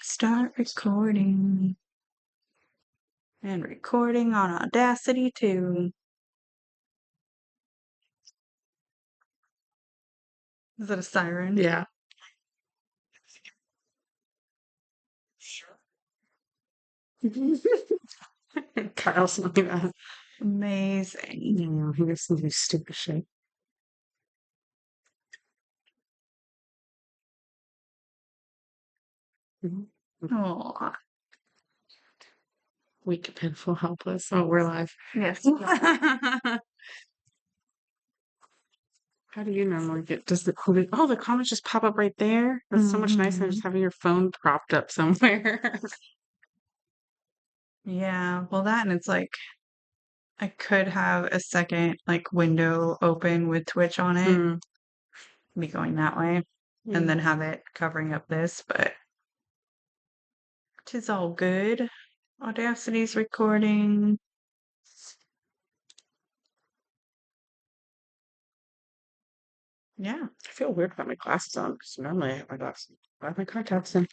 Start recording. And recording on Audacity too. Is that a siren? Yeah. Kyle's looking at Amazing. Yeah, he gets to do stupid shit. Aw. Weak, pitiful, helpless. Oh, we're live. Yes. How do you normally get? Does the comments just pop up right there? That's so much nicer than just having your phone propped up somewhere. Yeah, well, that and it's like I could have a second window open with Twitch on it, be going that way, and then have it covering up this, but 'tis all good. Audacity's recording. Yeah. I feel weird without my glasses on because normally I have my glasses. I have my contacts in.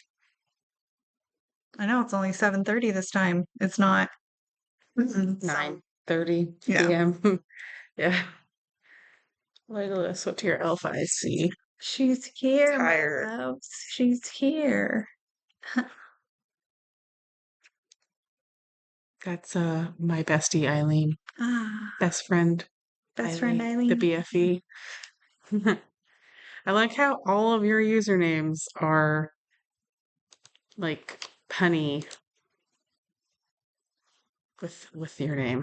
I know it's only 7:30 this time. It's not 9:30 Yeah. p.m. Yeah. Legolas, what's your elf eyes see? She's here, my Tired. loves. She's here. That's my bestie Eileen. Ah, Best friend. best friend The Eileen. BFE. I like how all of your usernames are like punny with your name.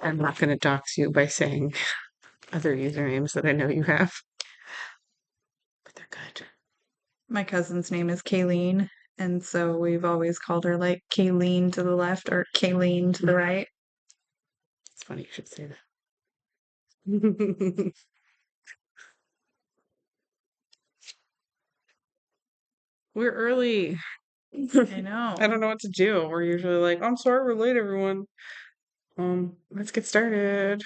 I'm not going to dox you by saying other usernames that I know you have, but they're good. My cousin's name is Kayleen, and so we've always called her like Kayleen to the left or Kayleen to the right. It's funny you should say that. We're early. I know. I don't know what to do. We're usually like, I'm sorry we're late, everyone. Let's get started.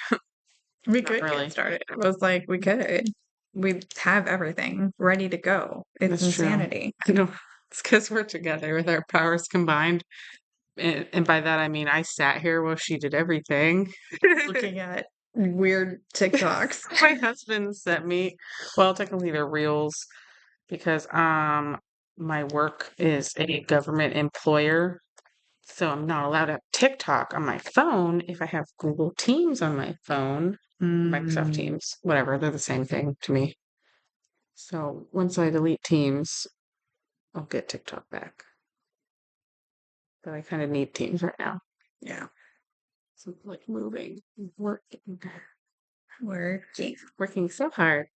We Not could really. get started. It was like we could. We have everything ready to go. It's That's true. insanity. I know. It's because we're together with our powers combined. And by that, I mean I sat here while she did everything. Looking at weird TikToks. My husband sent me, well, technically they're reels because my work is a government employer. So I'm not allowed to have TikTok on my phone if I have Google Teams on my phone. Microsoft Teams, whatever, they're the same thing to me. So once I delete Teams, I'll get TikTok back. But I kind of need Teams right now. Yeah. So I'm like moving, working so hard.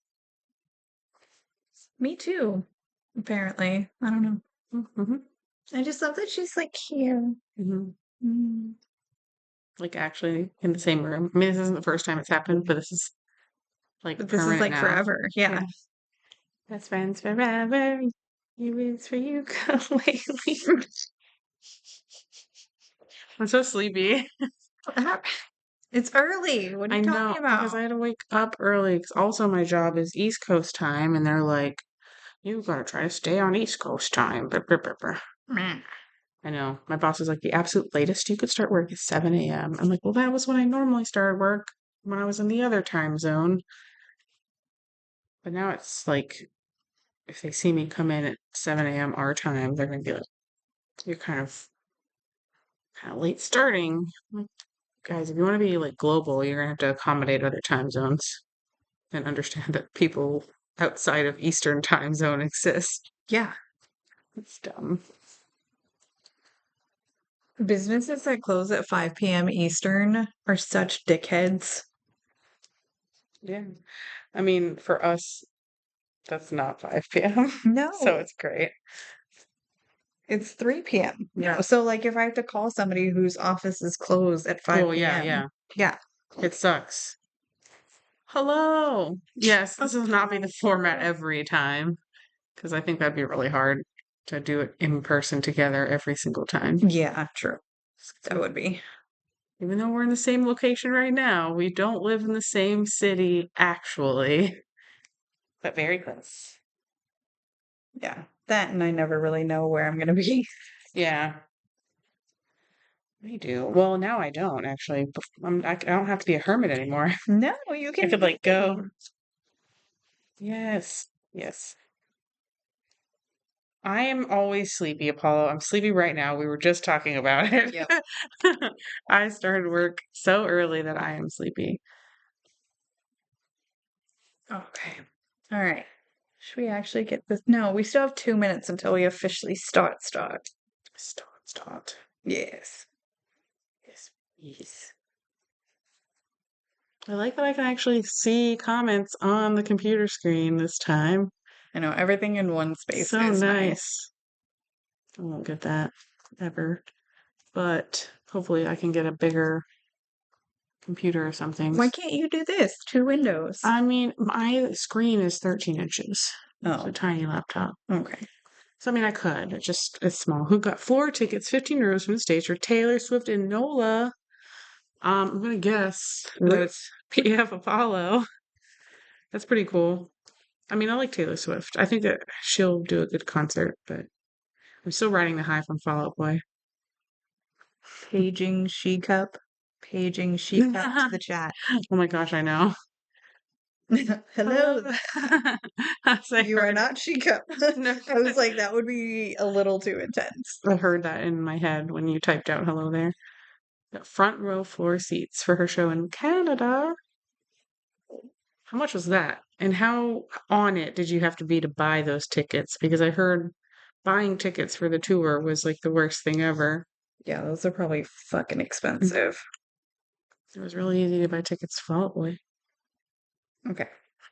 Me too. Apparently. I don't know. Mm-hmm. I just love that she's like here. Mm-hmm. Like actually in the same room. I mean, this isn't the first time it's happened, but this is like But this is permanent like now. forever. Yeah. Best friends forever. You is for you, go lately. I'm so sleepy. It's early. What are I you know, talking about? because I had to wake up early. 'Cause also, my job is East Coast time, and they're like, you gotta try to stay on East Coast time. Brr, brr, brr, brr. Meh. I know. My boss is like, the absolute latest you could start work is 7 a.m. I'm like, well, that was when I normally started work when I was in the other time zone. But now it's like, if they see me come in at 7 a.m. our time, they're gonna be like, you're kind of late starting. Like, guys, if you want to be like global, you're gonna have to accommodate other time zones and understand that people outside of Eastern time zone exist. Yeah. It's dumb. Businesses that close at 5 p.m. Eastern are such dickheads. Yeah. I mean, for us, that's not 5 p.m. No. So it's great. It's 3 p.m. Yeah. So like if I have to call somebody whose office is closed at 5 Oh, yeah, p.m. yeah. Yeah. It sucks. Hello. Yes, this will not be the format every time because I think that'd be really hard to do it in person together every single time. Yeah, true. That would be. Even though we're in the same location right now, we don't live in the same city actually, but very close. Yeah. That and I never really know where I'm gonna be. Yeah. I do. Well, now I don't actually. I don't have to be a hermit anymore. No, you I can could like go. leave. Yes. Yes. I am always sleepy, Apollo. I'm sleepy right now. We were just talking about it. Yep. I started work so early that I am sleepy. Okay. All right. Should we actually get this? No, we still have 2 minutes until we officially start. Start. Yes. Yes, please. I like that I can actually see comments on the computer screen this time. I know everything in one space So is nice. nice. I won't get that ever, but hopefully I can get a bigger computer or something. Why can't you do this? 2 windows. I mean, my screen is 13 inches. It's a Oh, tiny laptop. okay. So, I mean, I could. It's small. Who got 4 tickets, 15 rows from the stage for Taylor Swift and Nola? I'm gonna guess that it's PF Apollo. That's pretty cool. I mean, I like Taylor Swift. I think that she'll do a good concert, but I'm still riding the high from Fall Out Boy. Paging She Cup. Paging She Cup to the chat. Oh my gosh, I know. Hello. You are heard not She Cup. No. I was like, that would be a little too intense. I heard that in my head when you typed out hello there. Got front row floor seats for her show in Canada. How much was that? And how on it did you have to be to buy those tickets? Because I heard buying tickets for the tour was like the worst thing ever. Yeah, those are probably fucking expensive. It was really easy to buy tickets to Fall Out Boy. Okay.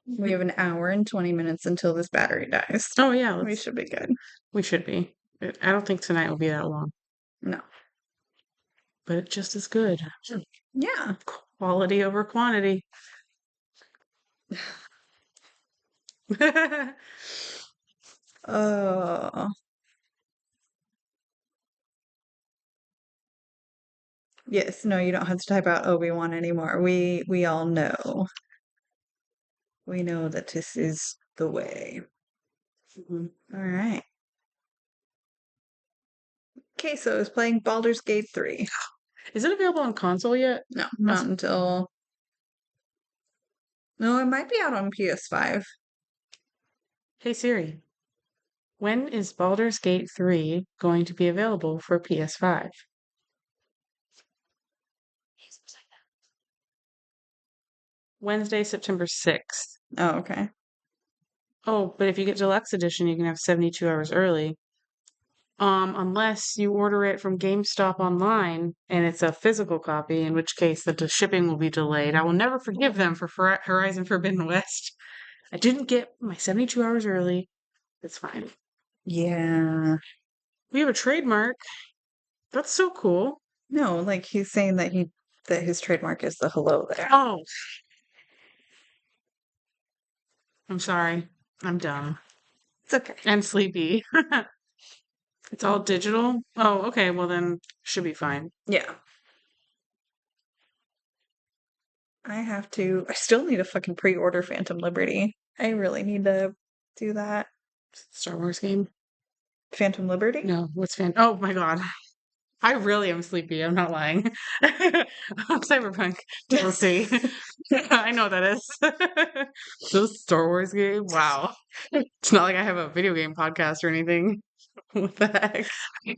We have an hour and 20 minutes until this battery dies. Oh yeah, We should be good. We should be. I don't think tonight will be that long, No. but it's just as good. Yeah. Quality over quantity. Uh, yes, no, you don't have to type out Obi-Wan anymore. We all know. We know that this is the way. Mhm. All right. Okay, so it's playing Baldur's Gate 3. Is it available on console yet? No, not until. No, it might be out on PS5. Hey Siri, when is Baldur's Gate 3 going to be available for PS5? Wednesday, September 6th. Oh, okay. Oh, but if you get deluxe edition, you can have 72 hours early. Unless you order it from GameStop online and it's a physical copy, in which case the shipping will be delayed. I will never forgive them for Horizon Forbidden West. I didn't get my 72 hours early. It's fine. Yeah. We have a trademark. That's so cool. No, like he's saying that his trademark is the hello there. Oh. I'm sorry. I'm dumb. It's okay. And sleepy. It's all digital? Oh, okay. Well, then should be fine. Yeah. I still need to fucking pre-order Phantom Liberty. I really need to do that. Star Wars game? Phantom Liberty? No, what's Oh my God. I really am sleepy. I'm not lying. Cyberpunk DLC. I know what that is. Those Star Wars game. Wow. It's not like I have a video game podcast or anything. What the heck?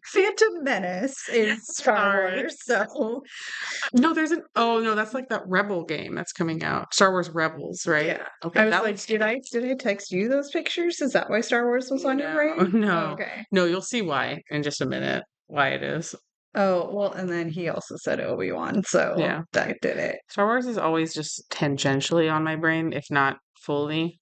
Phantom Menace is Star Sorry. Wars, so No, oh no, that's like that Rebel game that's coming out. Star Wars Rebels, right? yeah. Okay. I was like, did I text you those pictures? Is that why Star Wars was on your brain? No. Okay. No, you'll see why in just a minute. Why it is. Oh, well, and then he also said Obi-Wan, so Yeah. that did it. Star Wars is always just tangentially on my brain, if not fully.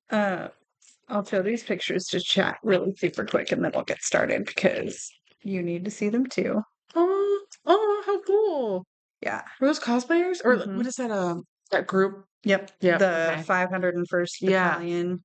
I'll show these pictures to chat really super quick and then we'll get started because you need to see them too. Oh, how cool. Yeah. Are those cosplayers? Or Mhm. what is that that group? Yep. Yep, The okay. 501st Yeah. Battalion.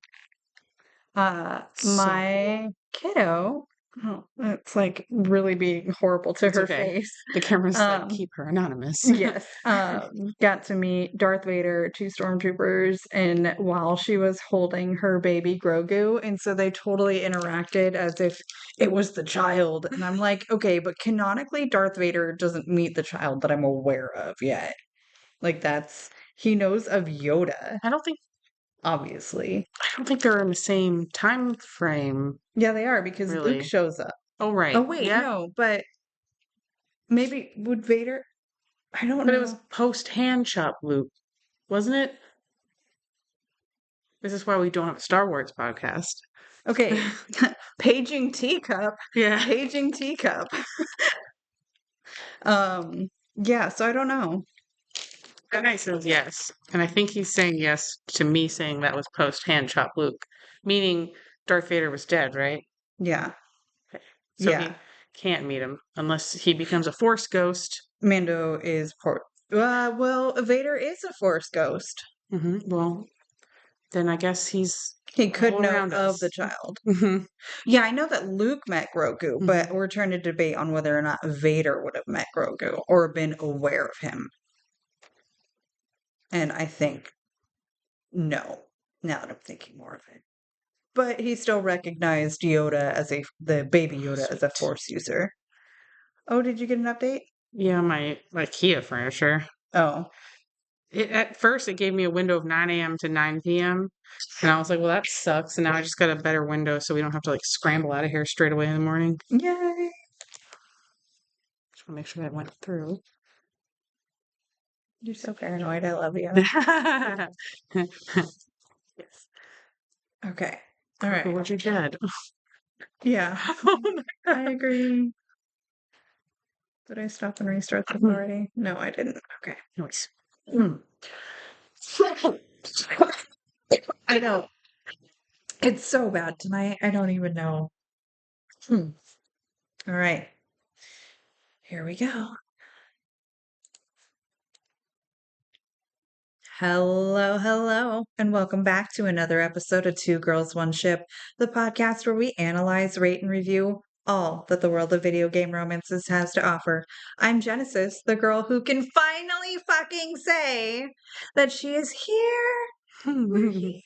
So My kiddo Oh, that's like really being horrible to It's her okay. face. The camera's like, Um, keep her anonymous. yes. Got to meet Darth Vader, two stormtroopers, and while she was holding her baby Grogu, and so they totally interacted as if it was the child. And I'm like, okay, but canonically, Darth Vader doesn't meet the child that I'm aware of yet. Like he knows of Yoda, I don't think obviously. they're in the same time frame, Yeah, they are because Luke really. shows up. Oh, Oh right. wait, Yeah. no, but maybe would Vader? I don't But it was know. post hand chop Luke, wasn't it? This is why we don't have a Star Wars podcast. Okay, paging teacup, Yeah. paging teacup. Yeah, so I don't know. That guy says yes. And I think he's saying yes to me saying that was post hand chop Luke, meaning Darth Vader was dead, right? Yeah, So yeah. he can't meet him unless he becomes a Force ghost. Mando is well, Vader is a Force ghost. Well, then I guess he's He could all know around of the us. child. Hmm. Yeah, I know that Luke met Grogu, Hmm. but we're trying to debate on whether or not Vader would have met Grogu or been aware of him. And I think no, now that I'm thinking more of it. But he still recognized Yoda as the baby Yoda as a Sweet. Force user. Oh, did you get an update? Yeah, my IKEA furniture. Oh, At first, it gave me a window of 9 a.m. to 9 p.m. And I was like, well, that sucks. And now I just got a better window so we don't have to like scramble out of here straight away in the morning. yay! Just want to make sure that went through. You're so paranoid. I love you. Yes. Okay. All right. What you did. Yeah, Oh my I God. agree. Did I stop and restart this already? No, I didn't. Okay. Noise. I know. It's so bad tonight. I don't even know. All right. Here we go. Hello, hello, and welcome back to another episode of Two Girls, One Ship, the podcast where we analyze, rate, and review all that the world of video game romances has to offer. I'm Genesis, the girl who can finally fucking say that she is here. We're here.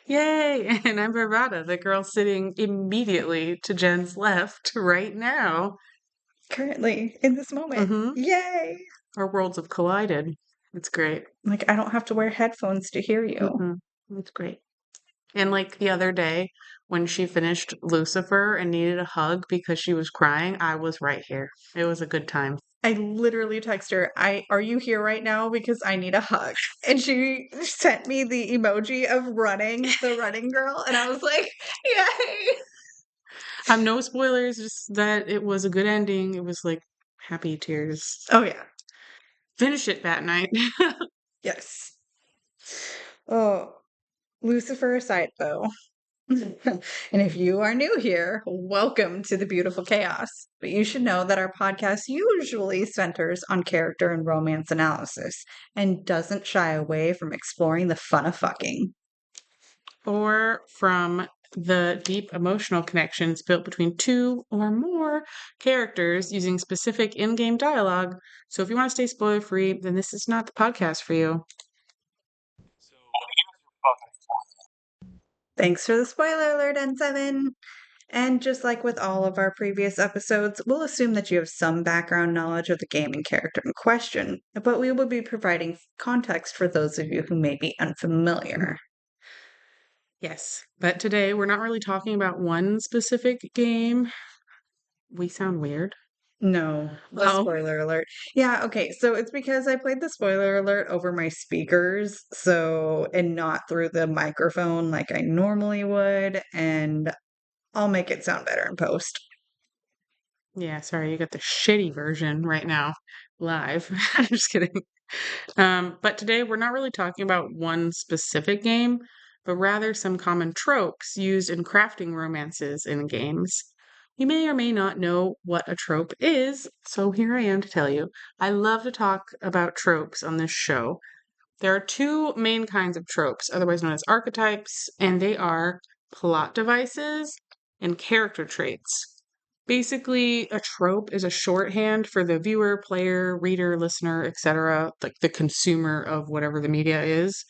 Yay! And I'm Bravada, the girl sitting immediately to Jen's left right now. Currently, in this moment. Mm-hmm. Yay! Our worlds have collided. It's great. Like, I don't have to wear headphones to hear you. Mm-hmm. It's great. And like the other day when she finished Lucifer and needed a hug because she was crying, I was right here. It was a good time. I literally text her, are you here right now? Because I need a hug. And she sent me the emoji of the running girl. And I was like, yay. No spoilers, just that it was a good ending. It was like happy tears. Oh, yeah. Finish it that night. Yes. Oh, Lucifer aside, though. And if you are new here, welcome to the beautiful chaos. But you should know that our podcast usually centers on character and romance analysis and doesn't shy away from exploring the fun of fucking. Or from the deep emotional connections built between two or more characters using specific in game dialogue. So if you want to stay spoiler free, then this is not the podcast for you. Thanks for the spoiler alert, N7. And just like with all of our previous episodes, we'll assume that you have some background knowledge of the gaming character in question, but we will be providing context for those of you who may be unfamiliar. Yes, but today we're not really talking about one specific game. We sound weird. No, the spoiler alert. Yeah, okay, so it's because I played the spoiler alert over my speakers, and not through the microphone like I normally would, and I'll make it sound better in post. Yeah, sorry, you got the shitty version right now live. I'm just kidding. But today we're not really talking about one specific game, but rather some common tropes used in crafting romances in games. You may or may not know what a trope is, so here I am to tell you. I love to talk about tropes on this show. There are two main kinds of tropes, otherwise known as archetypes, and they are plot devices and character traits. Basically, a trope is a shorthand for the viewer, player, reader, listener, etc., like the consumer of whatever the media is,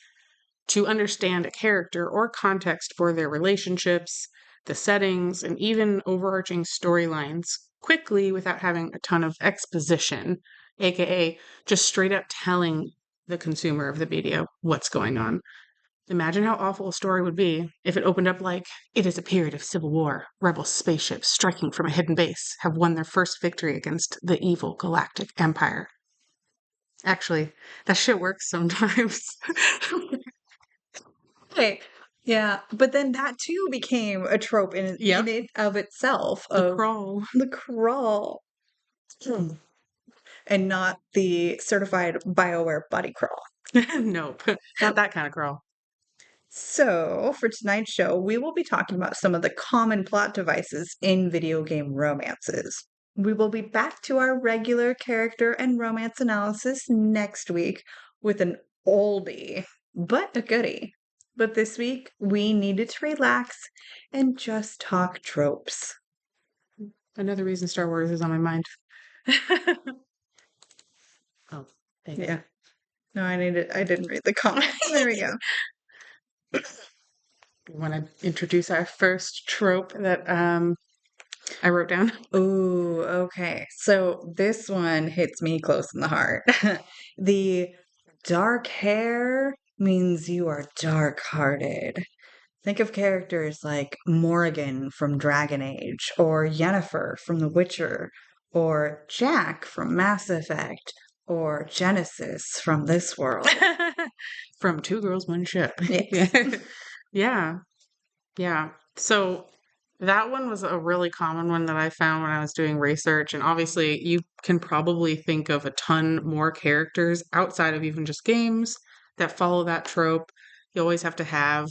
to understand a character or context for their relationships, the settings, and even overarching storylines quickly without having a ton of exposition, aka just straight up telling the consumer of the media what's going on. Imagine how awful a story would be if it opened up like, it is a period of civil war. Rebel spaceships striking from a hidden base have won their first victory against the evil galactic empire. Actually, that shit works sometimes. Okay. Yeah, but then that too became a trope in Yep. it of itself The of crawl. the crawl. And not the certified BioWare body crawl. Nope, not that kind of crawl. So, for tonight's show, we will be talking about some of the common plot devices in video game romances. We will be back to our regular character and romance analysis next week with an oldie, but a goodie. But this week, we needed to relax and just talk tropes. Another reason Star Wars is on my mind. Oh, thanks. Yeah. No, I didn't read the comments. There we go. You want to introduce our first trope that I wrote down? Ooh, okay. So this one hits me close in the heart. The dark hair means you are dark-hearted. Think of characters like Morrigan from Dragon Age, or Yennefer from The Witcher, or Jack from Mass Effect, or Genesis from this world. From Two Girls, One Ship. Yes. Yeah. Yeah. So that one was a really common one that I found when I was doing research. And obviously, you can probably think of a ton more characters outside of even just games that follow that trope. You always have to have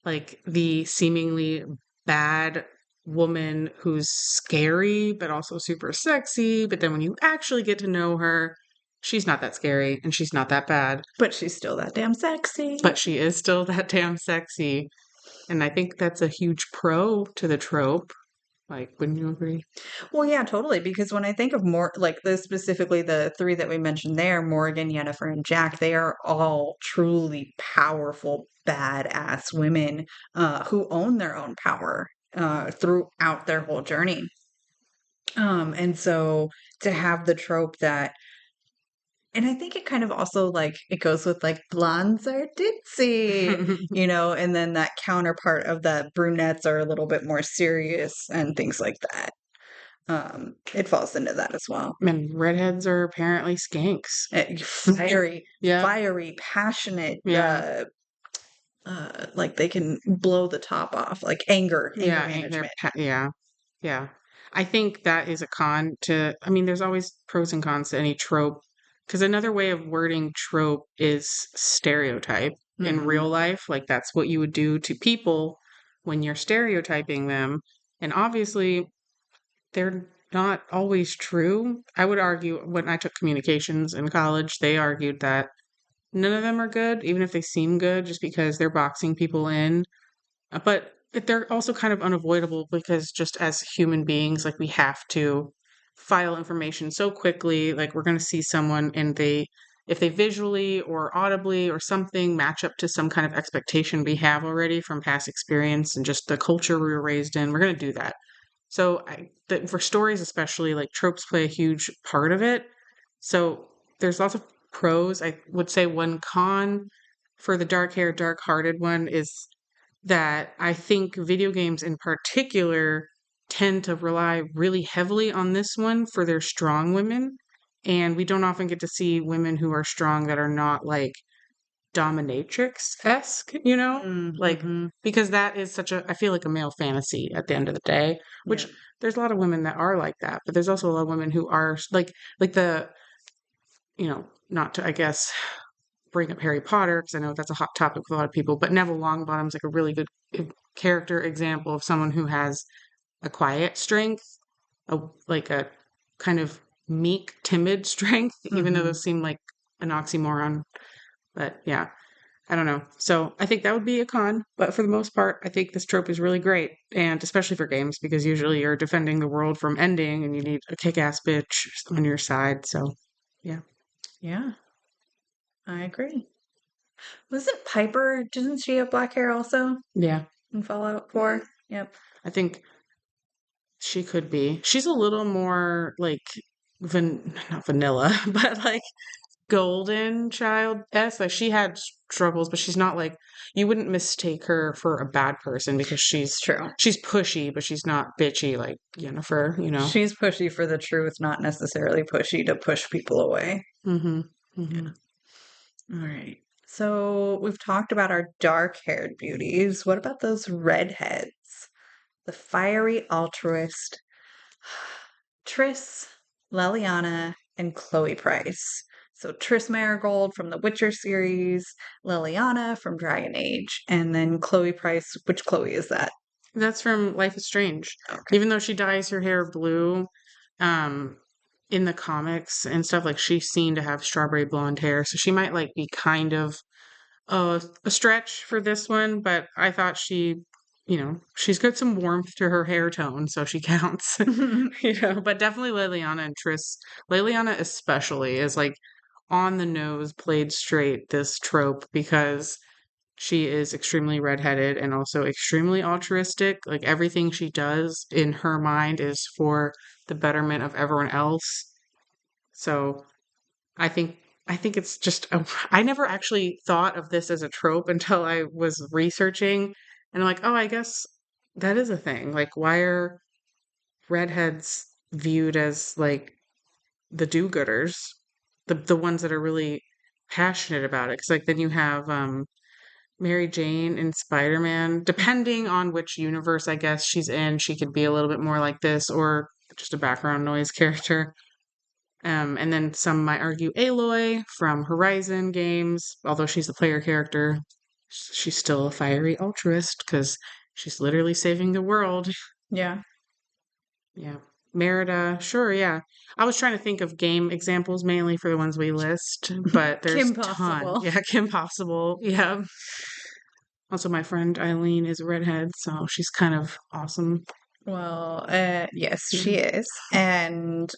like the seemingly bad woman who's scary, but also super sexy. But then when you actually get to know her, she's not that scary and she's not that bad. But she's still that damn sexy. But she is still that damn sexy. And I think that's a huge pro to the trope. Like, wouldn't you agree? Well, yeah, totally. Because when I think of more like specifically the three that we mentioned there, Morgan, Yennefer, and Jack, they are all truly powerful, badass women who own their own power throughout their whole journey. And so to have the trope that and I think it kind of also like it goes with like blondes are ditzy, and then that counterpart of the brunettes are a little bit more serious and things like that. It falls into that as well. And redheads are apparently skanks. Fiery, Yeah. fiery, passionate. Yeah. Like they can blow the top off, like anger management. Yeah. Yeah. I think that is a con to, I mean, there's always pros and cons to any trope. Because another way of wording trope is stereotype in real life. Like that's what you would do to people when you're stereotyping them. And obviously, they're not always true. I would argue when I took communications in college, they argued that none of them are good, even if they seem good, just because they're boxing people in. But they're also kind of unavoidable because just as human beings, like we have to file information so quickly. Like we're going to see someone and if they visually or audibly or something match up to some kind of expectation we have already from past experience and just the culture we were raised in, we're going to do that. So for stories, especially, like tropes play a huge part of it. So there's lots of pros. I would say one con for the dark hair, dark hearted one is that I think video games in particular tend to rely really heavily on this one for their strong women. And we don't often get to see women who are strong that are not like dominatrix-esque, like because that is such a I feel like a male fantasy at the end of the day, which there's a lot of women that are like that, but there's also a lot of women who are like the not to I guess bring up Harry Potter because I know that's a hot topic with a lot of people, but Neville Longbottom's like a really good character example of someone who has a quiet strength, like a kind of meek, timid strength, even though those seem like an oxymoron. But yeah. I don't know. So I think that would be a con, but for the most part, I think this trope is really great, and especially for games because usually you're defending the world from ending, and you need a kick-ass bitch on your side. So, yeah, Yeah, I agree. Wasn't Piper, didn't she have black hair also yeah, in Fallout 4? Yep. I think she could be. She's a little more like not vanilla, but like golden child s like she had struggles, but she's not like you wouldn't mistake her for a bad person because It's true. she's pushy, but she's not bitchy like Yennefer, you know. She's pushy for the truth, not necessarily pushy to push people away. Mm-hmm. Mm-hmm. All right. So we've talked about our dark-haired beauties. What about those redheads? The fiery altruist, Triss, Leliana, and Chloe Price. So Triss Marigold from the Witcher series, Leliana from Dragon Age, and then Chloe Price. Which Chloe is that? That's from Life is Strange. Okay. Even though she dyes her hair blue, um, in the comics and stuff, like she's seen to have strawberry blonde hair, so she might like be kind of a stretch for this one, but I thought she's got some warmth to her hair tone, so she counts. But definitely Liliana and Triss. Liliana especially is like on the nose, played straight this trope because she is extremely redheaded and also extremely altruistic. Like everything she does in her mind is for the betterment of everyone else. So I think I think it's just I never actually thought of this as a trope until I was researching and I'm like, "Oh, I guess that is a thing." Like why are redheads viewed as like the do-gooders? The ones that are really passionate about it. 'Cause like then you have Mary Jane in Spider-Man, depending on which universe I guess she's in, she could be a little bit more like this or just a background noise character. And then some might argue Aloy from Horizon games, although she's the player character, she's still a fiery altruist because she's literally saving the world. Yeah. Yeah. Merida, sure, yeah. I was trying to think of game examples mainly for the ones we list, but there's Kim a ton. Possible. Yeah, Kim Possible. Yeah. Also, my friend Eileen is a redhead, so she's kind of awesome. Well, yes, Yeah. she is. And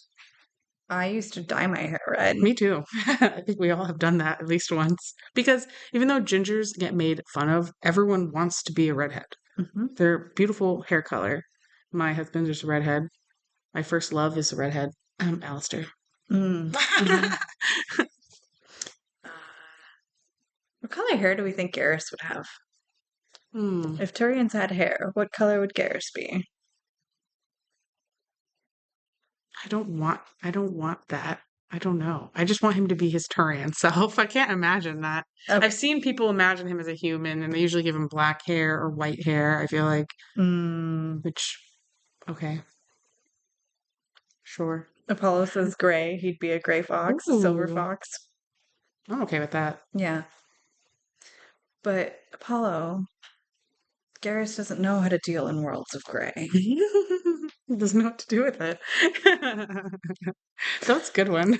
I used to dye my hair red. Me too. I think we all have done that at least once. Because even though gingers get made fun of, everyone wants to be a redhead. Hmm. They're beautiful hair color. My husband is a redhead. My first love is a redhead. Alistair. Mm. Hmm. What color hair do we think Garrus would have? Hmm. If Turians had hair, what color would Garrus be? I don't want that. I don't know. I just want him to be his Turian self. I can't imagine that. Okay. I've seen people imagine him as a human and they usually give him black hair or white hair, I feel like. Mm. Which okay. Sure. Apollo says gray. He'd be a gray fox, silver Ooh. fox. I'm okay with that. Yeah. But Apollo, Garrus doesn't know how to deal in worlds of gray. Doesn't know what to do with it. That's a good one.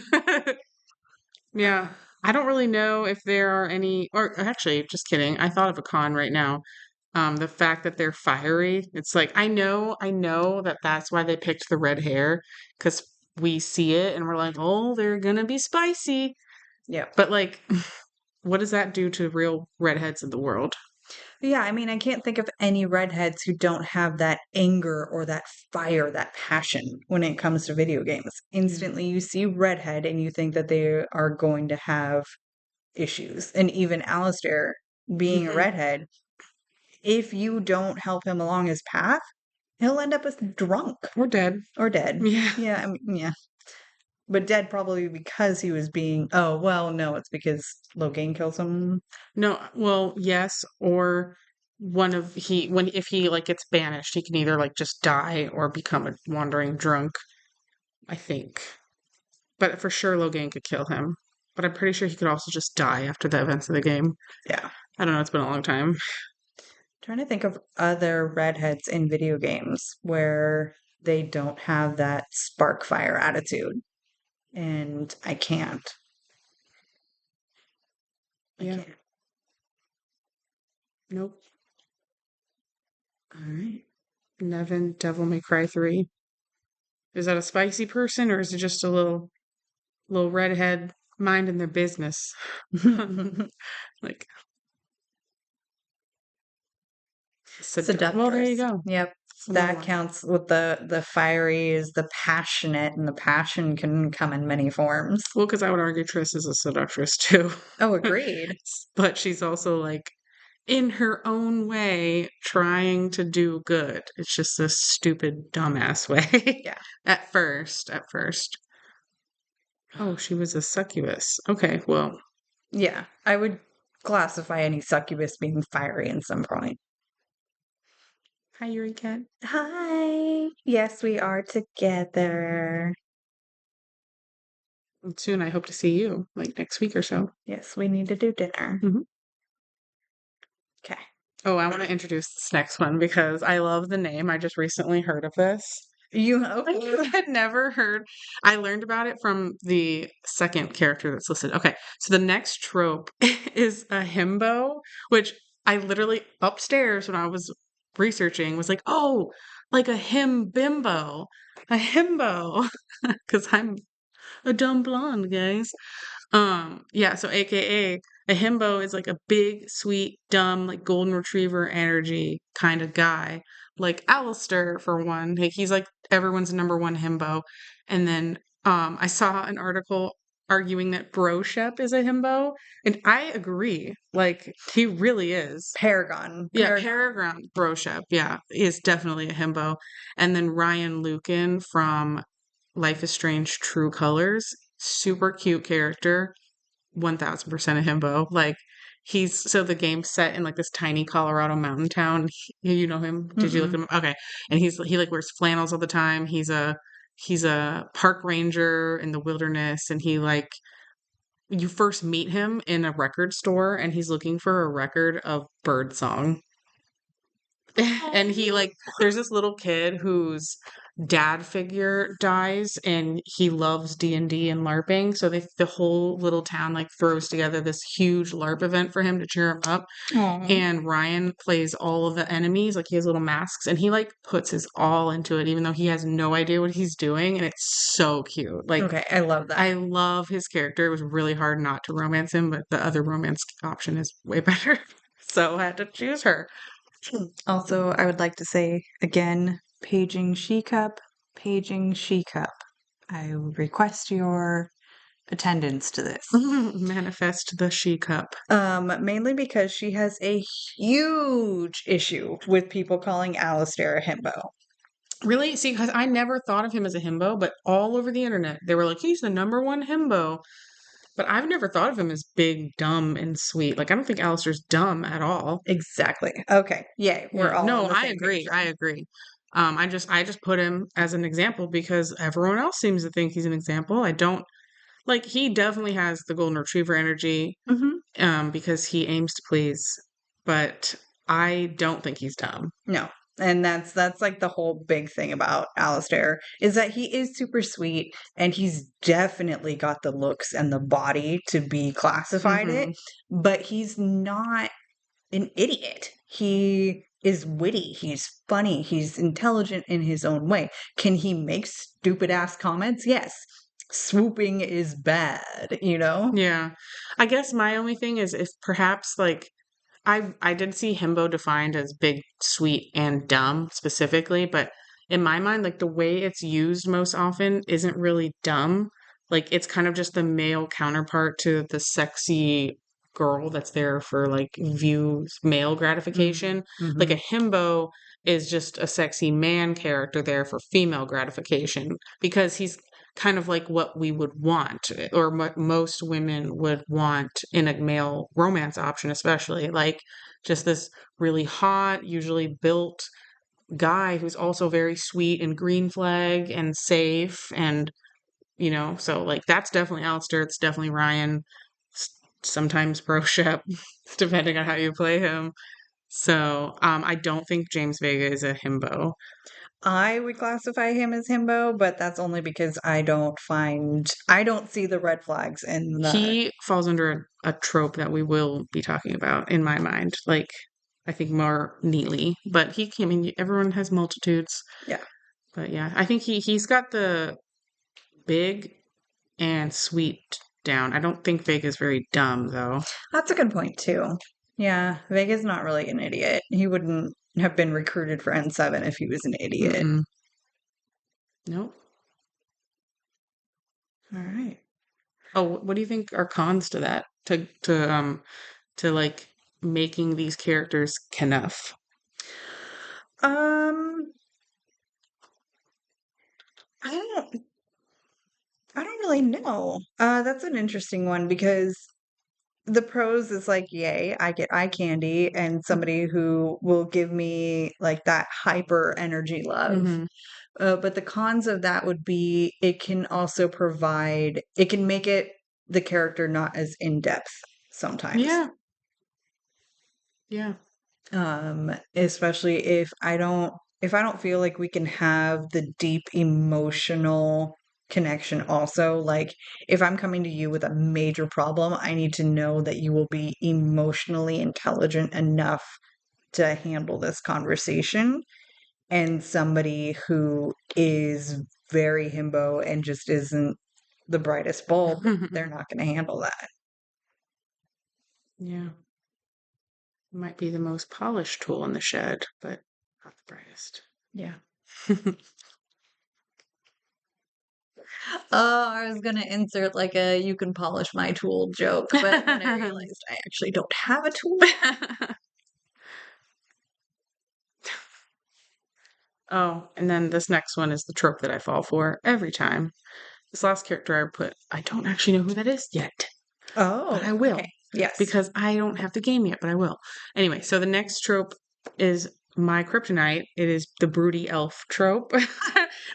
Yeah. I don't really know if there are any, or actually, just kidding. I thought of a con right now. The fact that they're fiery. It's like, I know that that's why they picked the red hair because we see it and we're like, oh, they're gonna be spicy. Yeah. But like, what does that do to real redheads in the world? Yeah, I mean, I can't think of any redheads who don't have that anger or that fire, that passion when it comes to video games. Yeah. Instantly, you see redhead and you think that they are going to have issues. And even Alistair, being a Hmm. redhead, if you don't help him along his path, he'll end up as drunk We're dead. or dead. Yeah. Yeah, I mean, yeah. But dead probably because he was being. Oh, well, no, it's because Logain kills him. No, well, yes, or one of he when if he like gets banished, he can either like just die or become a wandering drunk, I think. But for sure Logain could kill him. But I'm pretty sure he could also just die after the events of the game. Yeah. I don't know, it's been a long time. Trying to think of other redheads in video games where they don't have that spark fire attitude. And I can't. I Yeah. can't. Nope. All right. Nevin, Devil May Cry 3. Is that a spicy person or is it just a little redhead minding their business? Like well, there you Seductress. go. Yep. It's another That one. counts with the fiery is the passionate, and the passion can come in many forms. Well, because I would argue Triss is a seductress too. Oh, agreed. But she's also like in her own way trying to do good. It's just this stupid dumbass way. Yeah. At first. Oh, she was a succubus. Okay, well. Yeah. I would classify any succubus being fiery in some point. Hi, Yuri Cat. Hi. Yes, we are together. Soon I hope to see you, like next week or so. Yes, we need to do dinner. Mhm. Okay. Oh, I want to introduce this next one because I love the name. I just recently heard of this. You I okay? had never heard. I learned about it from the second character that's listed. Okay, so the next trope is a himbo, which I literally upstairs when I was researching was like, oh, like a him bimbo, a himbo, because I'm a dumb blonde, guys. Yeah, so AKA a himbo is like a big, sweet, dumb, like golden retriever energy kind of guy. Like Alistair for one. Like he's like everyone's number one himbo. And then I saw an article arguing that Bro Shep is a himbo, and I agree. Like he really is. Paragon. Yeah, Paragon Bro Shep, yeah, is definitely a himbo. And then Ryan Lucan from Life is Strange True Colors, super cute character, 1000% a himbo. Like he's so the game's set in like this tiny Colorado mountain town. You know him? Did you look Mm-mm. at him? Okay. And he like wears flannels all the time. He's a park ranger in the wilderness and he like you first meet him in a record store and he's looking for a record of Birdsong. And he like there's this little kid whose dad figure dies and he loves D&D and LARPing, so the whole little town like throws together this huge LARP event for him to cheer him up. Aw. And Ryan plays all of the enemies, like he has little masks and he like puts his all into it even though he has no idea what he's doing, and it's so cute. Like Okay, I love I that. love his character. It was really hard not to romance him, but the other romance option is way better. So I had to choose her. Also, I would like to say again, paging she cup, paging she cup. I request your attendance to this. Manifest the she cup. Mainly because she has a huge issue with people calling Alistair a himbo. Really? See, because I never thought of him as a himbo, but all over the internet, they were like, he's the number one himbo. But I've never thought of him as big, dumb, and sweet. Like, I don't think Alistair's dumb at all. Exactly. Okay. Yay. We're Yeah. all No, on the I same page agree. I then. agree. I just put him as an example because everyone else seems to think he's an example. I don't like he definitely has the golden retriever energy, Hmm. because he aims to please, but I don't think he's dumb. No. And that's like the whole big thing about Alistair is that he is super sweet and he's definitely got the looks and the body to be classified it, Hmm. but he's not an idiot. He is witty, he's funny, he's intelligent in his own way. Can he make stupid ass comments? Yes. Swooping is bad, you know? Yeah. I guess my only thing is if perhaps like I did see himbo defined as big, sweet, and dumb specifically, but in my mind, like the way it's used most often isn't really dumb. Like it's kind of just the male counterpart to the sexy girl that's there for like views, male gratification. Like a Mm-hmm. himbo is just a sexy man character there for female gratification because he's kind of like what we would want or what most women would want in a male romance option, especially like just this really hot, usually built guy who's also very sweet and green flag and safe. And, so like that's definitely Alistair. It's definitely Ryan. Sometimes Bro Shep, depending on how you play him. So I don't think James Vega is a himbo. I would classify him as himbo, but that's only because I don't see the red flags in the He falls under a trope that we will be talking about in my mind. Like I think, more neatly. But I mean, everyone has multitudes. Yeah. But yeah, I think he's got the big and sweet down. I don't think Vega's very dumb, though. That's a good point, too. Yeah, Vega's not really an idiot. He wouldn't have been recruited for N7 if he was an idiot. Mm-mm. Nope. All right. Oh, what do you think are cons to that? To like making these characters Knuff? Um, I don't I don't really know. That's an interesting one because the pros is like, yay, I get eye candy and somebody who will give me like that hyper energy love. Mm-hmm. But the cons of that would be it can make it the character not as in depth sometimes. Yeah. Yeah. Especially if I don't feel like we can have the deep emotional connection also. Like if I'm coming to you with a major problem, I need to know that you will be emotionally intelligent enough to handle this conversation. And somebody who is very himbo and just isn't the brightest bulb, they're not going to handle that. Yeah. Might be the most polished tool in the shed, but not the brightest. Yeah. Oh, I was gonna insert like a "you can polish my tool" joke, but then I realized I actually don't have a tool. Oh, and then this next one is the trope that I fall for every time. This last character I put, I don't actually know who that is yet, but I Oh, will. okay. Yes. Because I don't have the game yet, but I will. Anyway, so the next trope is my kryptonite. It is the broody elf trope,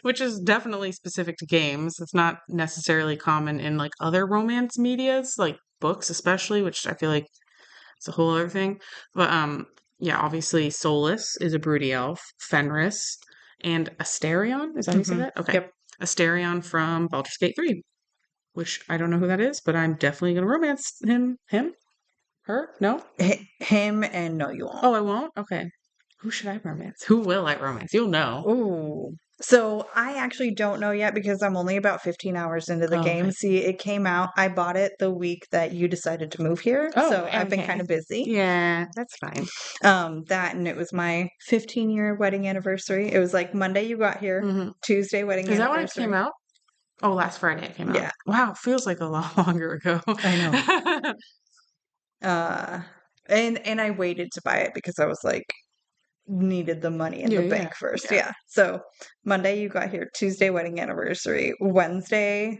which is definitely specific to games. It's not necessarily common in like other romance medias, like books especially, which I feel like it's a whole other thing. But yeah, obviously Solus is a broody elf, Fenris, and Asterion. Is that how you say that? Okay. Yep. Asterion from Baldur's Gate 3, which I don't know who that is, but I'm definitely gonna romance him. Him? Her? No? Him and no, you won't. Oh, I won't? Okay. Who should I romance? Who will I romance? You'll know. Ooh. So I actually don't know yet because I'm only about 15 hours into the Oh, game. okay. See, it came out. I bought it the week that you decided to move here. Oh, So I've been okay. kind of busy. Yeah, that's fine. That and it was my 15-year wedding anniversary. It was like Monday you got here, Hmm. Tuesday wedding Is that when it came anniversary. out? Oh, last Friday it came out. Yeah, Wow, feels like a lot longer ago. I know. Uh, and I waited to buy it because I was like needed the money in Yeah, the yeah, bank first. yeah. Yeah. So Monday you got here, Tuesday wedding anniversary. Wednesday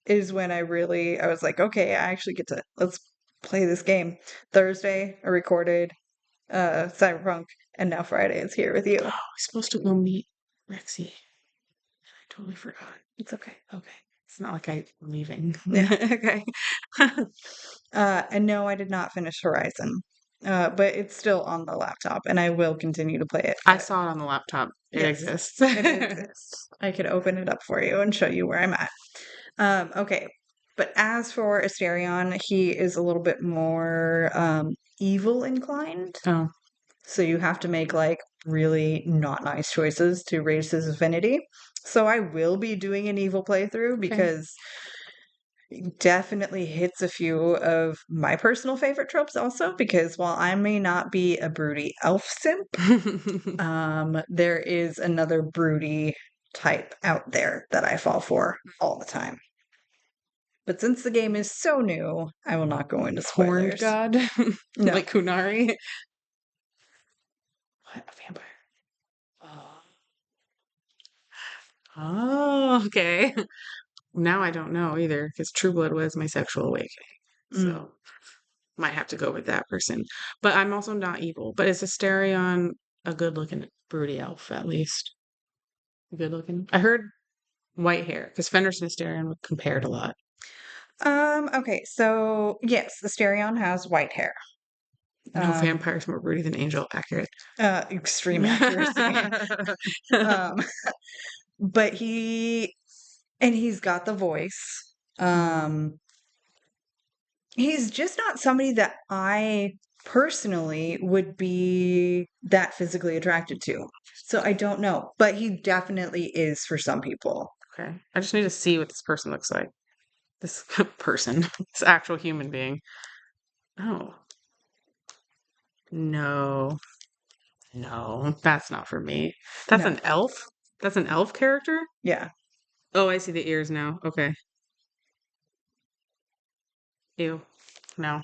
is when I was like, okay, I actually get to let's play this game. Thursday I recorded Cyberpunk and now Friday is here with you. Oh, I was supposed to go meet Rexy. I totally forgot. It's okay. Okay. It's not like I'm leaving. Yeah. Okay. And no, I did not finish Horizon. But it's still on the laptop and I will continue to play it. I But saw it on the laptop. It yes, exists. it exists. I could open it up for you and show you where I'm at. Okay. But as for Asterion, he is a little bit more evil inclined. Oh. So you have to make like really not nice choices to raise his affinity. So I will be doing an evil playthrough Okay. because it definitely hits a few of my personal favorite tropes also because while I may not be a broody elf simp, there is another broody type out there that I fall for all the time. But since the game is so new, I will not go into Horned spoilers. god? No. Like Kunari? What? A vampire? Oh. Oh, okay. Now I don't know either, because True Blood was my sexual awakening. Mm. So might have to go with that person. But I'm also not evil. But is Asterion a good looking broody elf at least? Good looking? I heard white hair, because Fenris and Asterion were compared a lot. Okay, so yes, Asterion has white hair. No vampire's more broody than Angel. Accurate. Extreme accuracy. um, but he's got the voice. He's just not somebody that I personally would be that physically attracted to. So I don't know, but he definitely is for some people. Okay. I just need to see what this person looks like. This person, this actual human being. Oh, no. No, that's not for me. That's No. an elf? That's an elf character? Yeah. Oh, I see the ears now. Okay. Ew. No.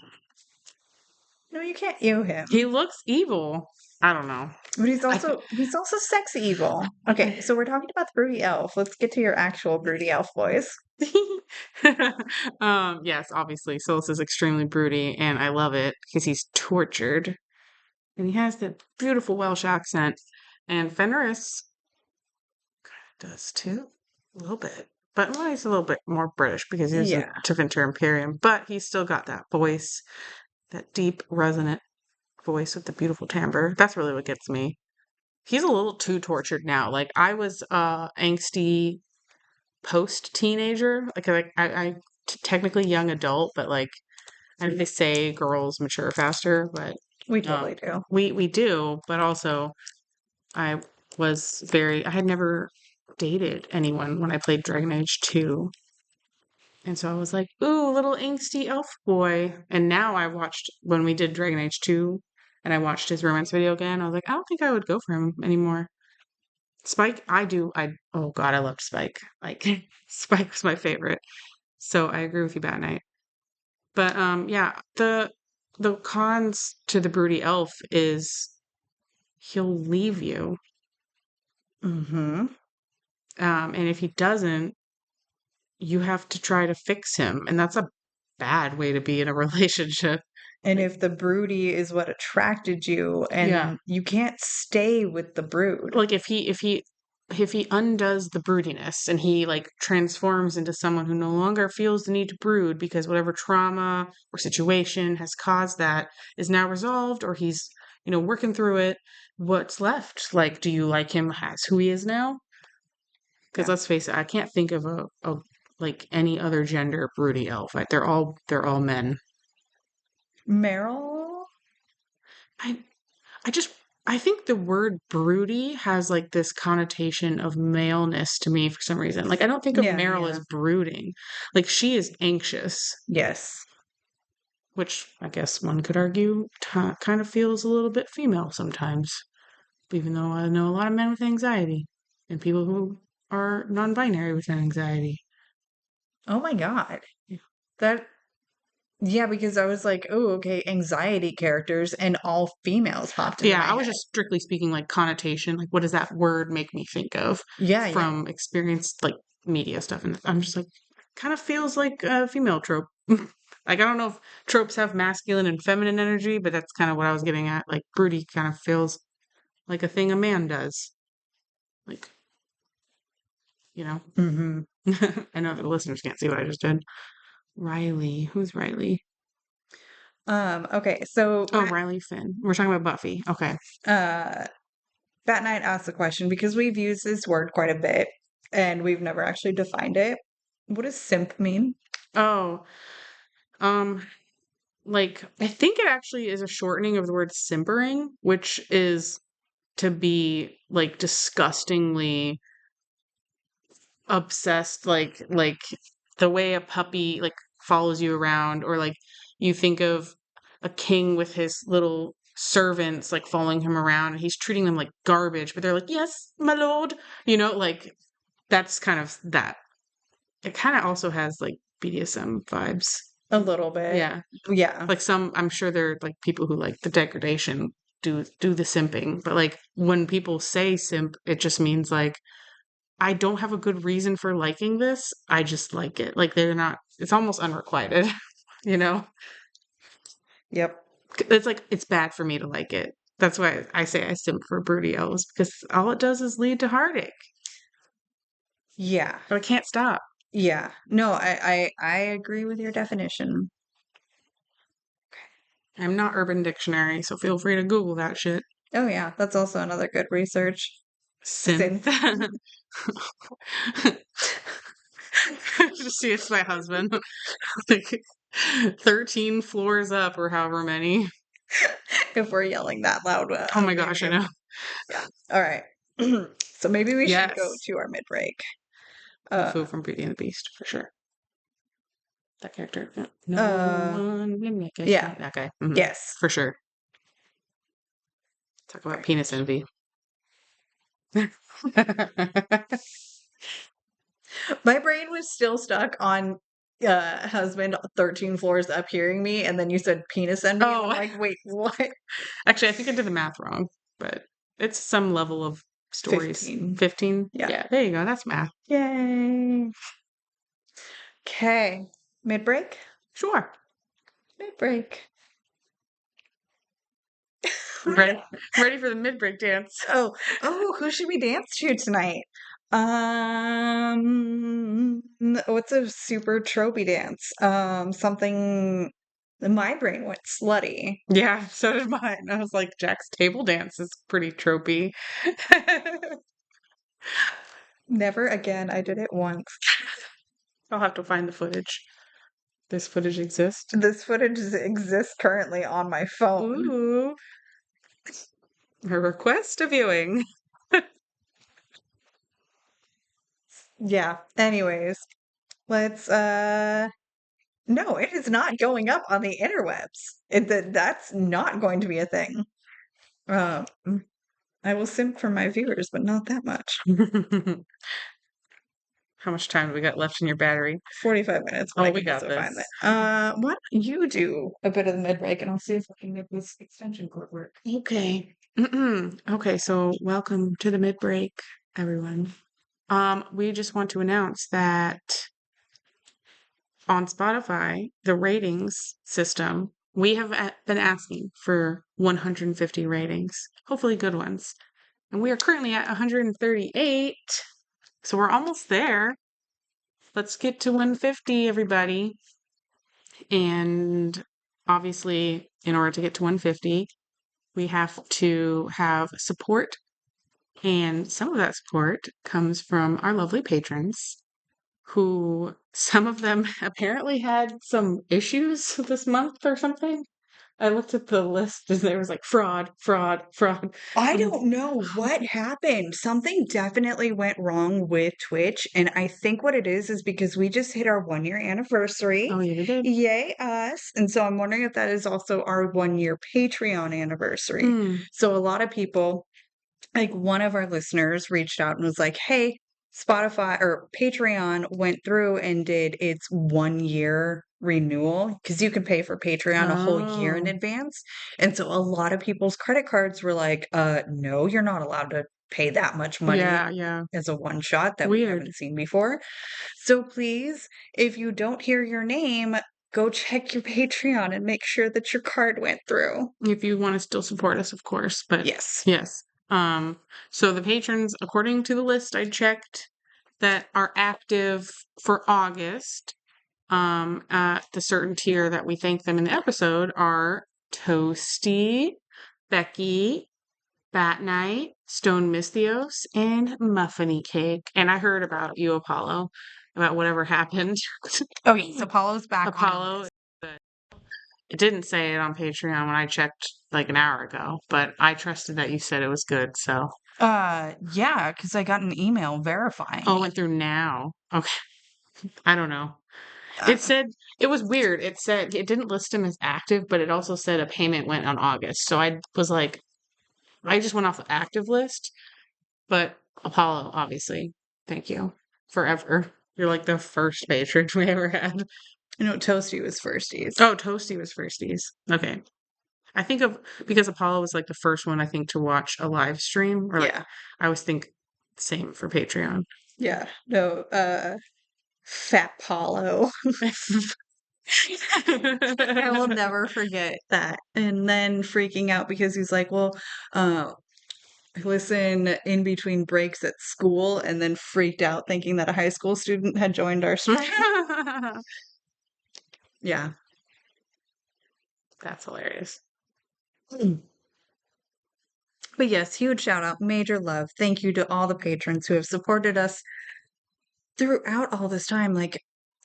No, you can't ew him. He looks evil. I don't know. But he's I th- also sexy evil. Okay, so we're talking about the broody elf. Let's get to your actual broody elf voice. yes, obviously, Solus is extremely broody, and I love it because he's tortured, and he has that beautiful Welsh accent, and Fenris does too, a little bit, but well, he's a little bit more British because he was in Yeah. Tevinter Imperium, but he's still got that voice, that deep, resonant voice with the beautiful timbre. That's really what gets me. He's a little too tortured now. Like I was angsty post teenager, I technically young adult, but like I know they say girls mature faster, but We totally do. we do. But also, I I had never dated anyone when I played Dragon Age 2, and so I was like, ooh, little angsty elf boy. And now I watched when we did Dragon Age 2, and I watched his romance video again. I was like, I don't think I would go for him anymore. Spike, I do. Oh God, I loved Spike. Like Spike was my favorite. So I agree with you, Bad Night. But yeah, the cons to the broody elf is he'll leave you. Mm-hmm. And if he doesn't, you have to try to fix him, and that's a bad way to be in a relationship. And Like, if the broody is what attracted you, yeah, and you can't stay with the brood. like if he undoes the broodiness and he like transforms into someone who no longer feels the need to brood because whatever trauma or situation has caused that is now resolved, or he's working through it, what's left? Like, do you like him as who he is now? Because Yeah. let's face it, I can't think of a like any other gender broody elf. Like, they're all men. Meryl? I I just I think the word broody has like this connotation of maleness to me for some reason. Like I don't think of Yeah, Meryl yeah. as brooding. Like she is anxious, Yes. which I guess one could argue kind of feels a little bit female sometimes. Even though I know a lot of men with anxiety and people who are non-binary with anxiety. Oh my God. Yeah. That, yeah, because I was like, oh, okay, anxiety characters and all females popped into Yeah, my I was head. just strictly speaking like connotation. Like, what does that word make me think of Yeah, yeah. from experienced like media stuff? And I'm just like, kind of feels like a female trope. Like, I don't know if tropes have masculine and feminine energy, but that's kind of what I was getting at. Like, broody kind of feels like a thing a man does. Like, you know, Mm-hmm. I know the listeners can't see what I just did. Riley. Who's Riley? Okay, so Oh, Riley Finn. We're talking about Buffy. Okay. uh Bat Knight asked the question because we've used this word quite a bit and we've never actually defined it. What does simp mean? Oh, um, like I think it actually is a shortening of the word simpering, which is to be like disgustingly obsessed, like the way a puppy like follows you around, or like you think of a king with his little servants like following him around and he's treating them like garbage, but they're like, yes, my lord. Like that's kind of that. It kind of also has like BDSM vibes. A little bit. Yeah. Yeah. Like some, I'm sure there are like people who like the degradation do the simping, but like when people say simp, it just means like I don't have a good reason for liking this. I just like it. Like they're not. It's almost unrequited, you know. Yep. It's like it's bad for me to like it. That's why I say I simp for broody elves because all it does is lead to heartache, Yeah. but I can't stop. Yeah. No, I agree with your definition. I'm not Urban Dictionary, so feel free to Google that shit. Oh yeah, that's also another good research. Synth. Synth. Just see, it's my husband. Like 13 floors up or however many. if we're yelling that loud. Oh my gosh, I know. Yeah. All right. So maybe we should go Yes. to our mid break. Fu from Beauty and the Beast, for sure. That character. Yeah. No one will make us yeah. that guy. Mhm. Yes. For sure. Talk about penis envy. My brain was still stuck on husband 13 floors up hearing me, and then you said penis envy, and I'm Oh, like, wait, what? actually, I think I did the math wrong, but it's some level of stories. 15. 15? Yeah. Yeah, there you go. That's math. Yay. Okay. Mid break? Sure. Mid break. Ready for the mid-break dance. Oh, who should we dance to tonight? What's a super tropey dance? Something. My brain went slutty. Yeah, so did mine. I was like, Jack's table dance is pretty tropey. Never again. I did it once. I'll have to find the footage. This footage exists. This footage exists currently on my phone. Ooh. A request a viewing. Yeah. Anyways, let's no, it is not going up on the interwebs. That's not going to be a thing. Um I will simp for my viewers, but not that much. How much time do we got left in your battery? 45 minutes, but Oh, I we can got also find this. that. Why don't you do a bit of the mid break and I'll see if I can make this extension cord work. Okay. Okay, so welcome to the mid break, everyone. We just want to announce that on Spotify, the ratings system, we have been asking for 150 ratings, hopefully good ones. And we are currently at 138, so we're almost there. Let's get to 150, everybody. And obviously, in order to get to 150, we have to have support. And some of that support comes from our lovely patrons, who some of them apparently had some issues this month or something. I looked at the list and there was like fraud, fraud, fraud. I don't know what happened. Something definitely went wrong with Twitch. And I think what it is because we just hit our 1 year anniversary. Oh, yeah, we did. Yay, us. And so I'm wondering if that is also our 1 year Patreon anniversary. So a lot of people, like one of our listeners reached out and was like, hey, Spotify or Patreon went through and did its 1 year renewal because you can pay for Patreon a whole year in Oh, advance. And so a lot of people's credit cards were like, no, you're not allowed to pay that much money yeah, yeah. as a one shot that we Weird. haven't seen before. So please, if you don't hear your name, go check your Patreon and make sure that your card went through. If you want to still support us, of course. But Yes. yes. So the patrons, according to the list I checked, that are active for August, at the certain tier that we thank them in the episode are Toasty, Becky, Bat Knight, Stone Mystios, and Muffiny Cake. And I heard about you, Apollo, about whatever happened. Oh, yes. Apollo's back on. Apollo, it didn't say it on Patreon when I checked like an hour ago, but I trusted that you said it was good, so. Yeah, because I got an email verifying Oh, it it. went through now. Okay. I don't know. Uh, It said it was weird. It said it didn't list him as active, but it also said a payment went on August. So I was like, I just went off the active list. But Apollo, obviously, thank you forever. You're like the first patron we ever had. Toasty was firsties. Oh, Toasty was firsties. Okay. I think of because Apollo was like the first one I think to watch a live stream. Or like Yeah. I always think same for Patreon. Yeah. No, Fat Paulo. I will never forget that. And then freaking out because he's like, well, listen in between breaks at school, and then freaked out thinking that a high school student had joined our stream. Yeah. That's hilarious. But yes, huge shout out, major love. Thank you to all the patrons who have supported us throughout all this time. Like,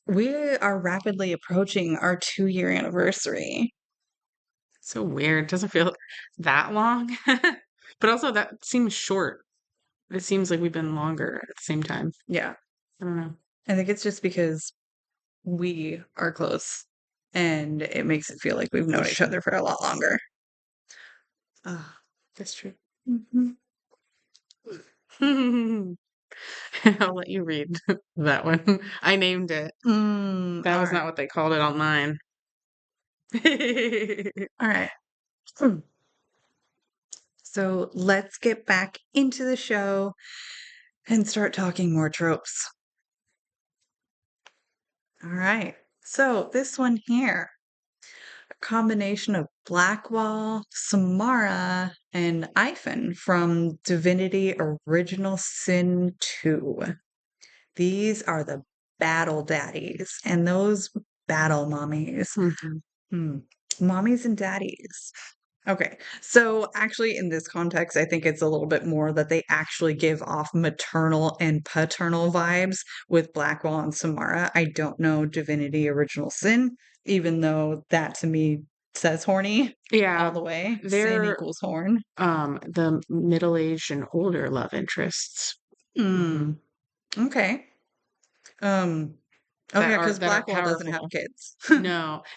we are rapidly approaching our 2 year anniversary. So weird. Doesn't feel that long. But also that seems short. It seems like we've been longer at the same time. Yeah. I don't know. I think it's just because we are close and it makes it feel like we've known each other for a lot longer. That's true. Mhm. I'll let you read that one. I named it. That All was right. not what they called it online. All right. So let's get back into the show and start talking more tropes. All right. So this one here, a combination of Blackwall, Samara, and Iphon from Divinity Original Sin 2. These are the battle daddies and those battle mommies. Mommies and daddies. Okay. So actually in this context, I think it's a little bit more that they actually give off maternal and paternal vibes with Blackwall and Samara. I don't know Divinity Original Sin, even though that to me says horny all the way. Sin they're equals horn. the middle-aged and older love interests. Okay. Oh yeah, because That are Blackwall doesn't have powerful. kids.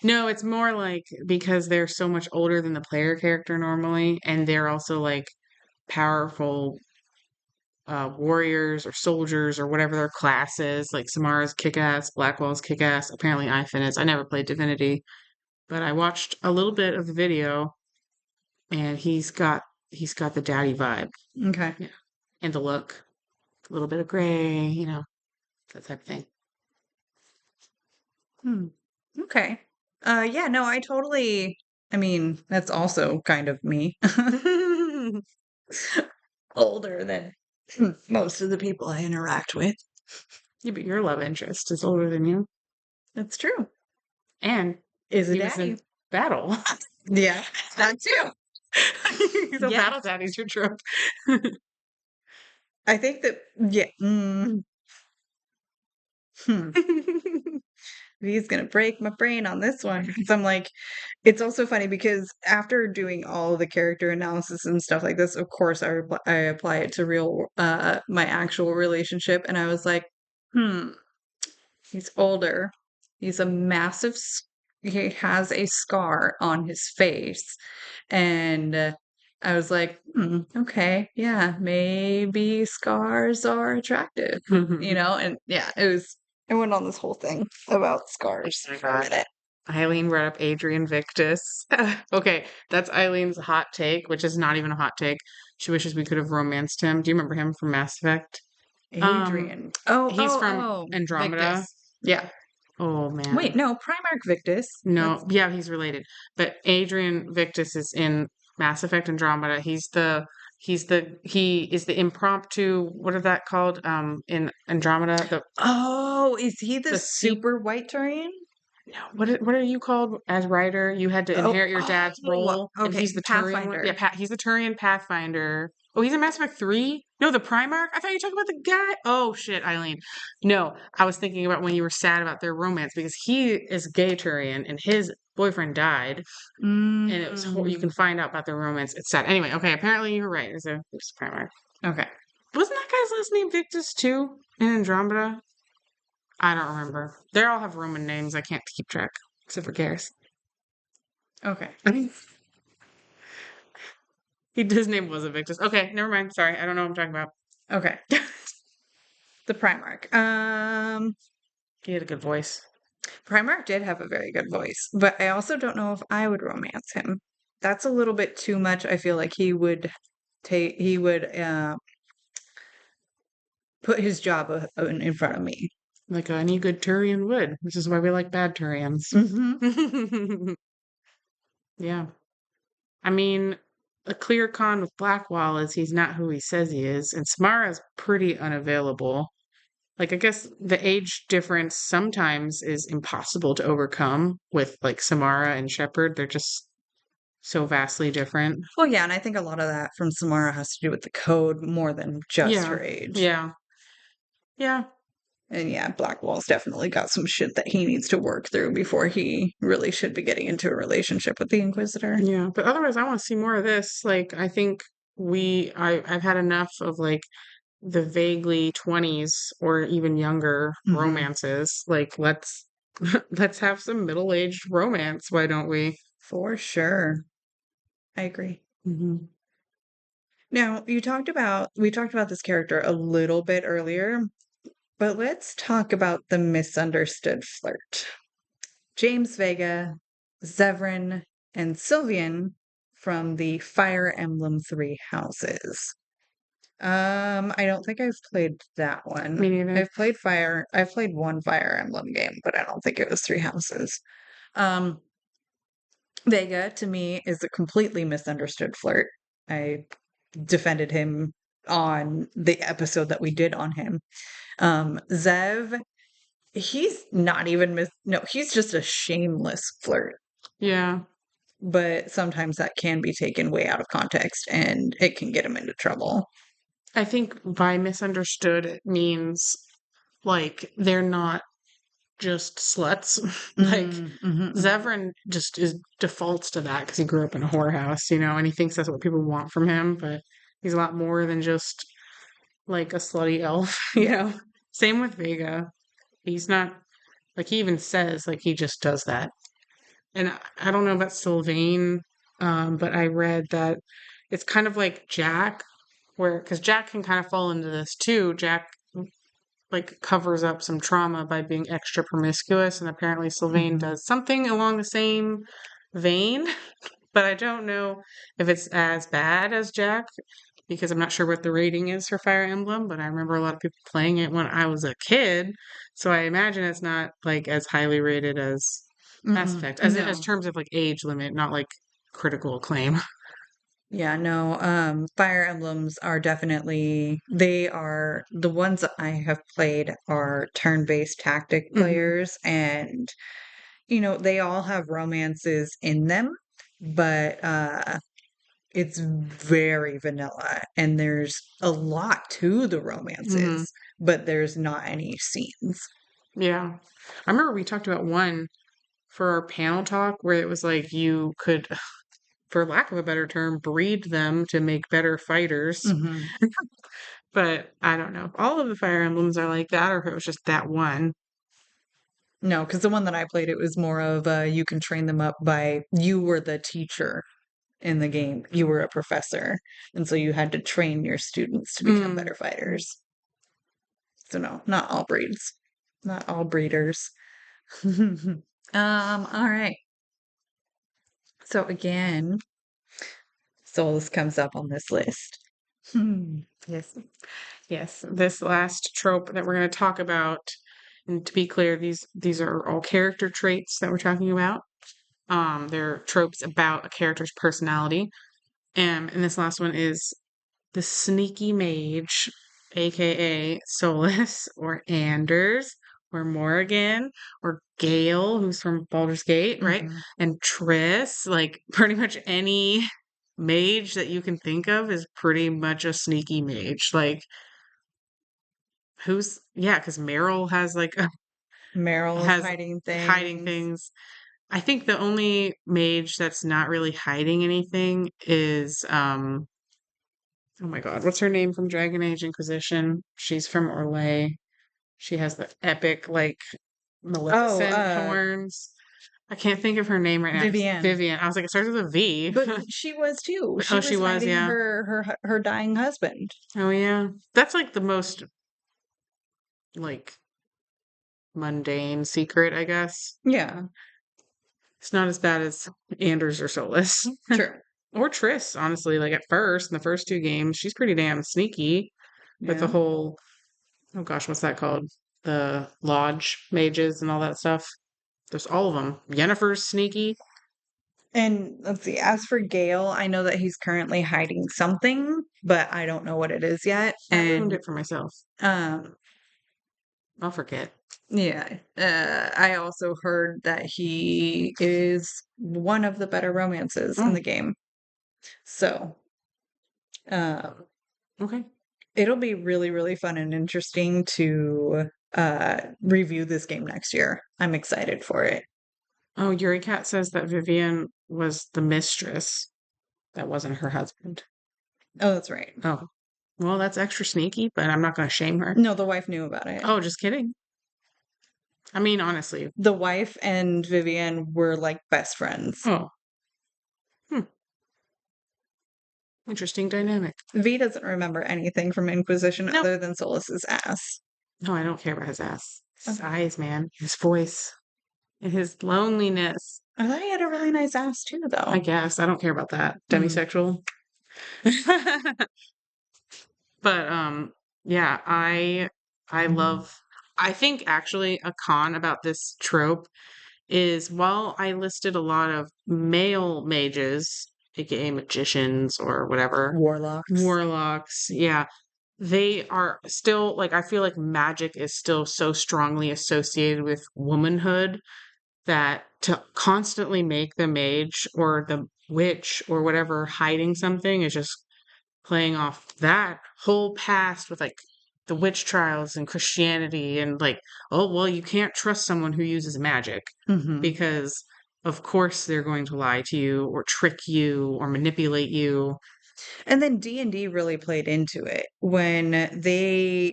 No, it's more like because they're so much older than the player character normally, and they're also like powerful warriors or soldiers or whatever their class is. Like Samara's kick-ass, Blackwell's kick-ass. Apparently, Ifin is. I never played Divinity, but I watched a little bit of the video, and he's got the daddy vibe. Okay. Yeah, and the look, a little bit of gray, that type of thing. Okay. Yeah, no, I mean, that's also kind of me. Older than most of the people I interact with. Yeah, but your love interest is older than you, That's true. and Is a he was daddy. in battle. Yeah, that too. So Yeah. battle daddy's your trope. I think that, yeah. Hmm. He's gonna break my brain on this one. Because I'm like, it's also funny because after doing all of the character analysis and stuff like this, of course, I apply it to my actual relationship, and I was like, he's older. He's a massive. He has a scar on his face, and I was like, okay, yeah, maybe scars are attractive, And yeah, it was. I went on this whole thing about scars for a minute. Eileen brought up Adrian Victus. Okay, that's Eileen's hot take, which is not even a hot take. She wishes we could have romanced him. Do you remember him from Mass Effect? Adrian. He's from Andromeda. Victus. Yeah. Oh man. Wait, no, Primarch Victus. No, yeah, he's related. But Adrian Victus is in Mass Effect Andromeda. He is the impromptu, what is that called? In Andromeda, Is he the the seek super white Turian? no, what are you called as writer? You had to inherit your dad's role, and Okay, he's the Turian one. Pathfinder. Yeah, he's the Turian Pathfinder. Oh, he's in Mass Effect 3? No, the Primarch? I thought you were talking about the guy. Oh shit, Eileen. No, I was thinking about when you were sad about their romance because he is gay Turian and his boyfriend died, and it was you can find out about their romance. It's sad. Anyway, okay, apparently you were right. It's a Primarch. Okay. Wasn't that guy's last name Victus too in Andromeda? I don't remember. They all have Roman names. I can't keep track, except for Garrus. Okay. His name was Evictus. Okay, never mind. Sorry, I don't know what I'm talking about. Okay. The Primarch. He had a good voice. Primarch did have a very good voice, but I also don't know if I would romance him. That's a little bit too much. I feel like he would put his job in front of me. Like any good Turian would, which is why we like bad Turians. Yeah. I mean, a clear con with Blackwall is he's not who he says he is, and Samara's pretty unavailable. Like, I guess the age difference sometimes is impossible to overcome with like Samara and Shepard. They're just so vastly different. Well, yeah, and I think a lot of that from Samara has to do with the code more than just her age. Yeah. Yeah. And yeah, Blackwall's definitely got some shit that he needs to work through before he really should be getting into a relationship with the Inquisitor. Yeah, but otherwise, I want to see more of this. Like, I think I've had enough of like the vaguely 20s or even younger Hmm. romances. Like, let's have some middle-aged romance. Why don't we? For sure. I agree. Hmm. Now, we talked about this character a little bit earlier, but let's talk about the misunderstood flirt. James Vega, Zevran, and Sylvian from the Fire Emblem Three Houses. I don't think I've played that Me one. neither. I've played one Fire Emblem game, but I don't think it was Three Houses. Um, Vega to me is a completely misunderstood flirt. I defended him on the episode that we did on him. Zev, he's not even no, he's just a shameless flirt. Yeah. But sometimes that can be taken way out of context and it can get him into trouble. I think by misunderstood it means like they're not just sluts. Like Mm-hmm. Zevran just is defaults to that because he grew up in a whorehouse, and he thinks that's what people want from him, but he's a lot more than just like a slutty elf, you Yeah. know. Same with Vega. He's not like he even says like he just does that. And I don't know about Sylvain, but I read that it's kind of like Jack, where because Jack can kind of fall into this too. Jack like covers up some trauma by being extra promiscuous, and apparently Sylvain Hmm. does something along the same vein, but I don't know if it's as bad as Jack because I'm not sure what the rating is for Fire Emblem, but I remember a lot of people playing it when I was a kid, so I imagine it's not like as highly rated as Mass Hmm. Effect, as No. terms of like age limit, not like critical acclaim. Yeah, no. Fire Emblems are definitely they are the ones that I have played are turn-based tactic Hmm. players and they all have romances in them, but it's very vanilla and there's a lot to the Hmm. romances, but there's not any scenes. Yeah. I remember we talked about one for our panel talk where it was like you could, for lack of a better term, breed them to make better fighters. Hmm. But I don't know if all of the Fire Emblems are like that or if it was just that one. No, because the one that I played, it was more of you can train them up by you were the teacher in the game. You were a professor, and so you had to train your students to become Mm. better fighters. So no, not all breeds, not all breeders. All right. So again, Solus comes up on this list. Yes. Yes. This last trope that we're going to talk about, and to be clear, these are all character traits that we're talking about. They're tropes about a character's personality. And this last one is the sneaky mage, aka Solus, or Anders, or Morrigan, or Gale, who's from Baldur's Gate, right? Mhm. And Triss, like pretty much any mage that you can think of is pretty much a sneaky mage. Like yeah, because Meryl has like Meryl is has hiding hiding things. things. I think the only mage that's not really hiding anything is oh my God, what's her name from Dragon Age Inquisition? She's from Orlais. She has the epic, like, Oh, Maleficent horns. I can't think of her name right now. Vivienne. Vivian. I was like, it starts with a V. But she was too. She Oh, she was was, hiding yeah. her dying husband. Oh, yeah. That's like the most, like, mundane secret, I guess. Yeah, It's not as bad as Anders or Solus. true. Or Triss, honestly. Like, at first, in the first two games, she's pretty damn sneaky with the Yeah. whole oh gosh, what's that called? The lodge mages and all that stuff. There's all of them. Yennefer's sneaky. And let's see, as for Gale, I know that he's currently hiding something, but I don't know what it is yet. I ruined And it for myself. um I'll forget. yeah, I also heard that he is one of the better romances in Oh, the game. So, um okay. it'll be really, really fun and interesting to review this game next year. I'm excited for it. Oh, Yuri Cat says that Vivian was the mistress. That wasn't her husband. Oh, that's right. Oh, well, that's extra sneaky, but I'm not going to shame her. No, the wife knew about it. Oh, just kidding. I mean, honestly. The wife and Vivian were like best friends. Oh. Hmm. Interesting dynamic. V doesn't remember anything from Inquisition Nope. other than Solus's ass. No, I don't care about his ass. His Okay. eyes, man. His voice. And his loneliness. I thought he had a really nice ass too, though. I guess. I don't care about that. Demisexual. But yeah, I love I think actually a con about this trope is while I listed a lot of male mages, aka magicians or whatever, warlocks, yeah, they are still like I feel like magic is still so strongly associated with womanhood that to constantly make the mage or the witch or whatever hiding something is just playing off that whole past with like the witch trials and Christianity and like, oh, well, you can't trust someone who uses magic because of course they're going to lie to you or trick you or manipulate you. And then D&D really played into it when they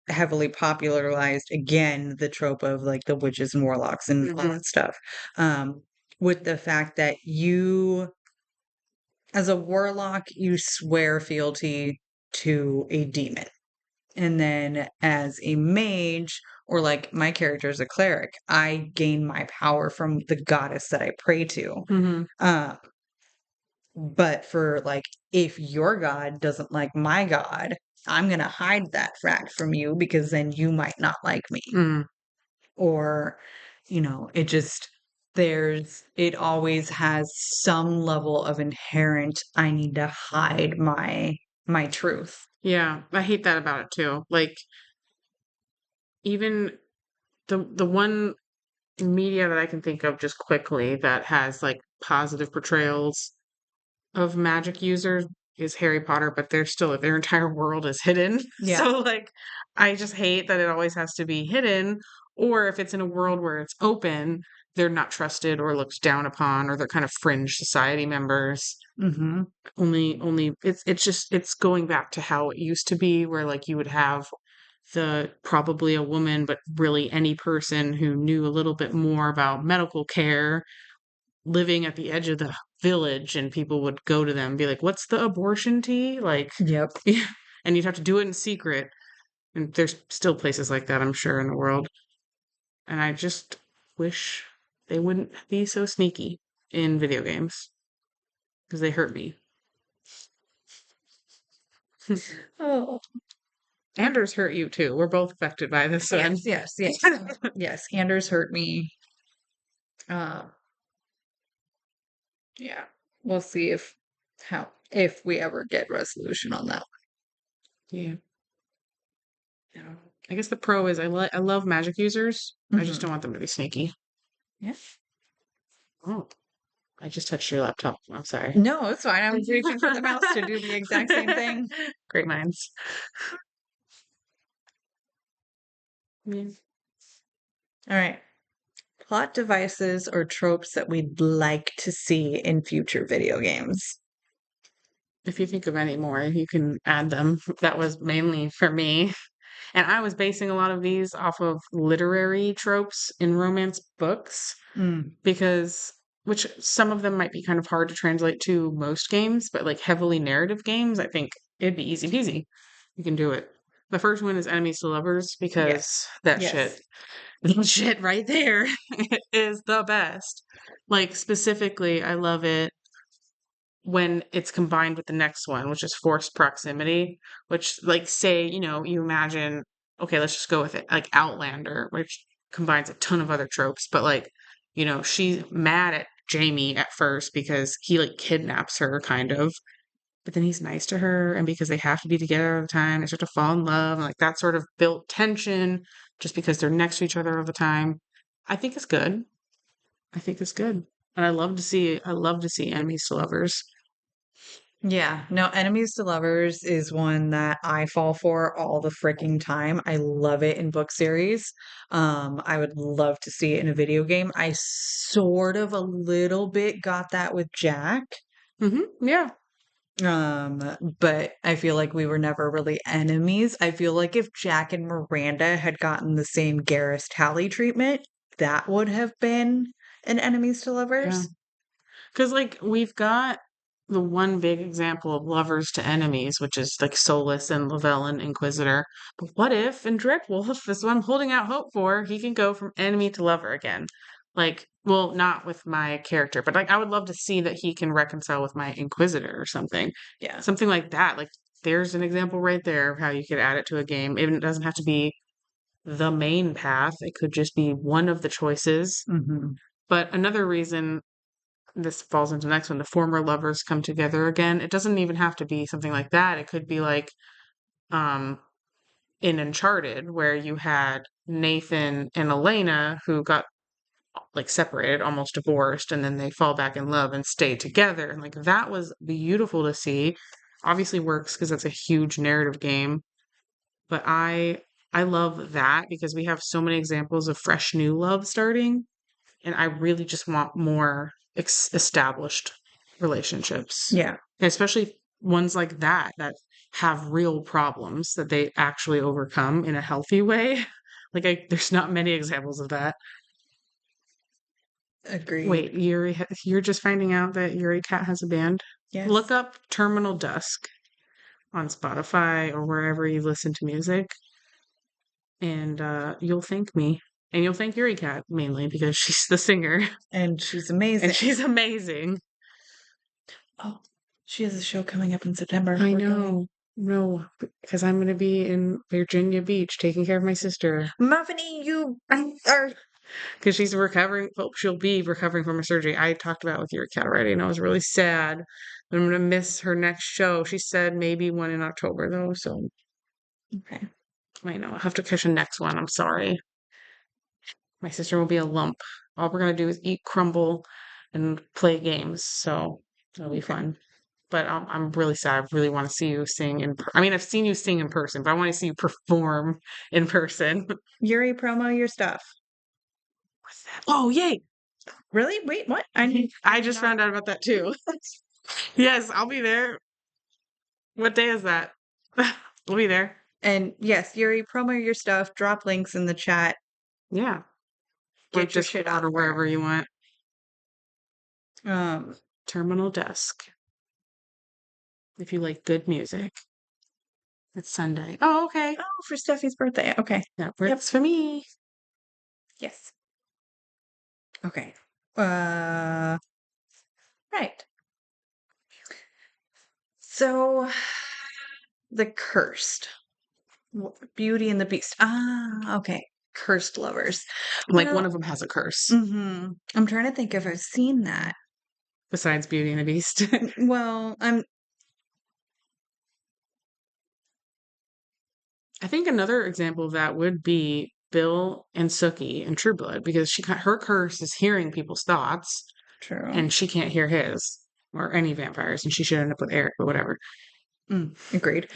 heavily popularized again the trope of like the witches and warlocks and all that stuff. With the fact that you as a warlock, you swear fealty to a demon. And then as a mage, or like my character is a cleric, I gain my power from the goddess that I pray to. But for like, if your god doesn't like my god, I'm going to hide that fact from you because then you might not like me. Or, it always has some level of inherent, I need to hide my truth. Yeah, I hate that about it too. Like even the one media that I can think of just quickly that has like positive portrayals of magic users is Harry Potter, but they're still their entire world is hidden. Yeah. So like I just hate that it always has to be hidden. Or if it's in a world where it's open, they're not trusted or looked down upon, or they're kind of fringe society members. Only it's going back to how it used to be, where like you would have the probably a woman, but really any person who knew a little bit more about medical care living at the edge of the village, and people would go to them and be like, what's the abortion tea? Like, Yep. yeah. And you'd have to do it in secret. And there's still places like that, I'm sure, in the world. And I just wish they wouldn't be so sneaky in video games because they hurt me. Oh. Anders hurt you too. We're both affected by this one. Yes. Yes, Anders hurt me. Yeah. We'll see if we ever get resolution on that one. Yeah. I guess the pro is I love magic users. I just don't want them to be sneaky. Yeah. Oh, I just touched your laptop. I'm sorry. No, it's fine. I was reaching for the mouse to do the exact same thing. Great minds. Yeah. All right. Plot devices or tropes that we'd like to see in future video games. If you think of any more, you can add them. That was mainly for me. And I was basing a lot of these off of literary tropes in romance books because, which some of them might be kind of hard to translate to most games, but like heavily narrative games, I think it'd be easy peasy. You can do it. The first one is enemies to lovers because that shit right there is the best. Like specifically, I love it when it's combined with the next one, which is forced proximity, which like say, you imagine, okay, let's just go with it, like Outlander, which combines a ton of other tropes, but like, she's mad at Jamie at first because he like kidnaps her kind of, but then he's nice to her, and because they have to be together all the time, they start to fall in love, and like that sort of built tension just because they're next to each other all the time. I think it's good. I think it's good. And I love to see enemies to lovers. Yeah, no, enemies to lovers is one that I fall for all the freaking time. I love it in book series. I would love to see it in a video game. I sort of a little bit got that with Jack. Yeah. But I feel like we were never really enemies. I feel like if Jack and Miranda had gotten the same Garrus Tally treatment, that would have been an enemies to Yeah. lovers. Because, like, we've got the one big example of lovers to enemies, which is like Solus and Lavelle and Inquisitor. But what if in Wolf is what I'm holding out hope for, he can go from enemy to lover again? Like, well, not with my character, but like, I would love to see that he can reconcile with my Inquisitor or something. Yeah. Something like that. Like, there's an example right there of how you could add it to a game. It doesn't have to be the main path, it could just be one of the choices. Hmm. But another reason this falls into the next one, the former lovers come together again. It doesn't even have to be something like that. It could be like um in Uncharted where you had Nathan and Elena who got like separated, almost divorced, and then they fall back in love and stay together. And like that was beautiful to see. Obviously works because it's a huge narrative game, but I love that because we have so many examples of fresh new love starting, and I really just want more established relationships, Yeah. and especially ones like that that have real problems that they actually overcome in a healthy way. Like, there's not many examples of that. Agreed. Wait, you're just finding out that Yuri Cat has a band? Look Yes. up Terminal Dusk on Spotify or wherever you listen to music, and you'll thank me. And you'll thank Yuri Cat mainly because she's the singer And she's and amazing. she's amazing. Oh, she has a show coming up in September. I We're going. know. No, because I'm going to be in Virginia Beach taking care of my sister Muffiny, you are. because she's recovering. Well, she'll be recovering from her surgery. I talked about it with your cat already, and I was really sad. I'm going to miss her next show. She said maybe one in October, though. So Okay. I know I'll have to catch the next one. I'm sorry. My sister will be a lump. All we're going to do is eat, crumble, and play games. So it'll be fun. But I'm really sad. I really want to see you sing I mean, I've seen you sing in person, but I want to see you perform in person. Yuri, promo your stuff. What's that? Oh, yay! Really? Wait, what? I just found out about that too. Yes, I'll be there. What day is that? We'll be there. And yes, Yuri, promo your stuff. Drop links in the chat. Yeah. Or Get your shit Discord out or there. wherever you want. Um, Terminal Desk. If you like good music. It's Sunday. Oh, okay. oh, for Steffi's birthday. Okay. That works for me. Yes. Okay. Right. So, the cursed. Beauty and the Beast. Ah, okay. Cursed lovers. Like one Well, of them has a curse. I'm trying to think if I've seen that. Besides Beauty and the Beast. Well, I think another example of that would be Bill and Sookie in True Blood because her curse is hearing people's thoughts true. and she can't hear his or any vampires and she should end up with Eric, but whatever. Agreed.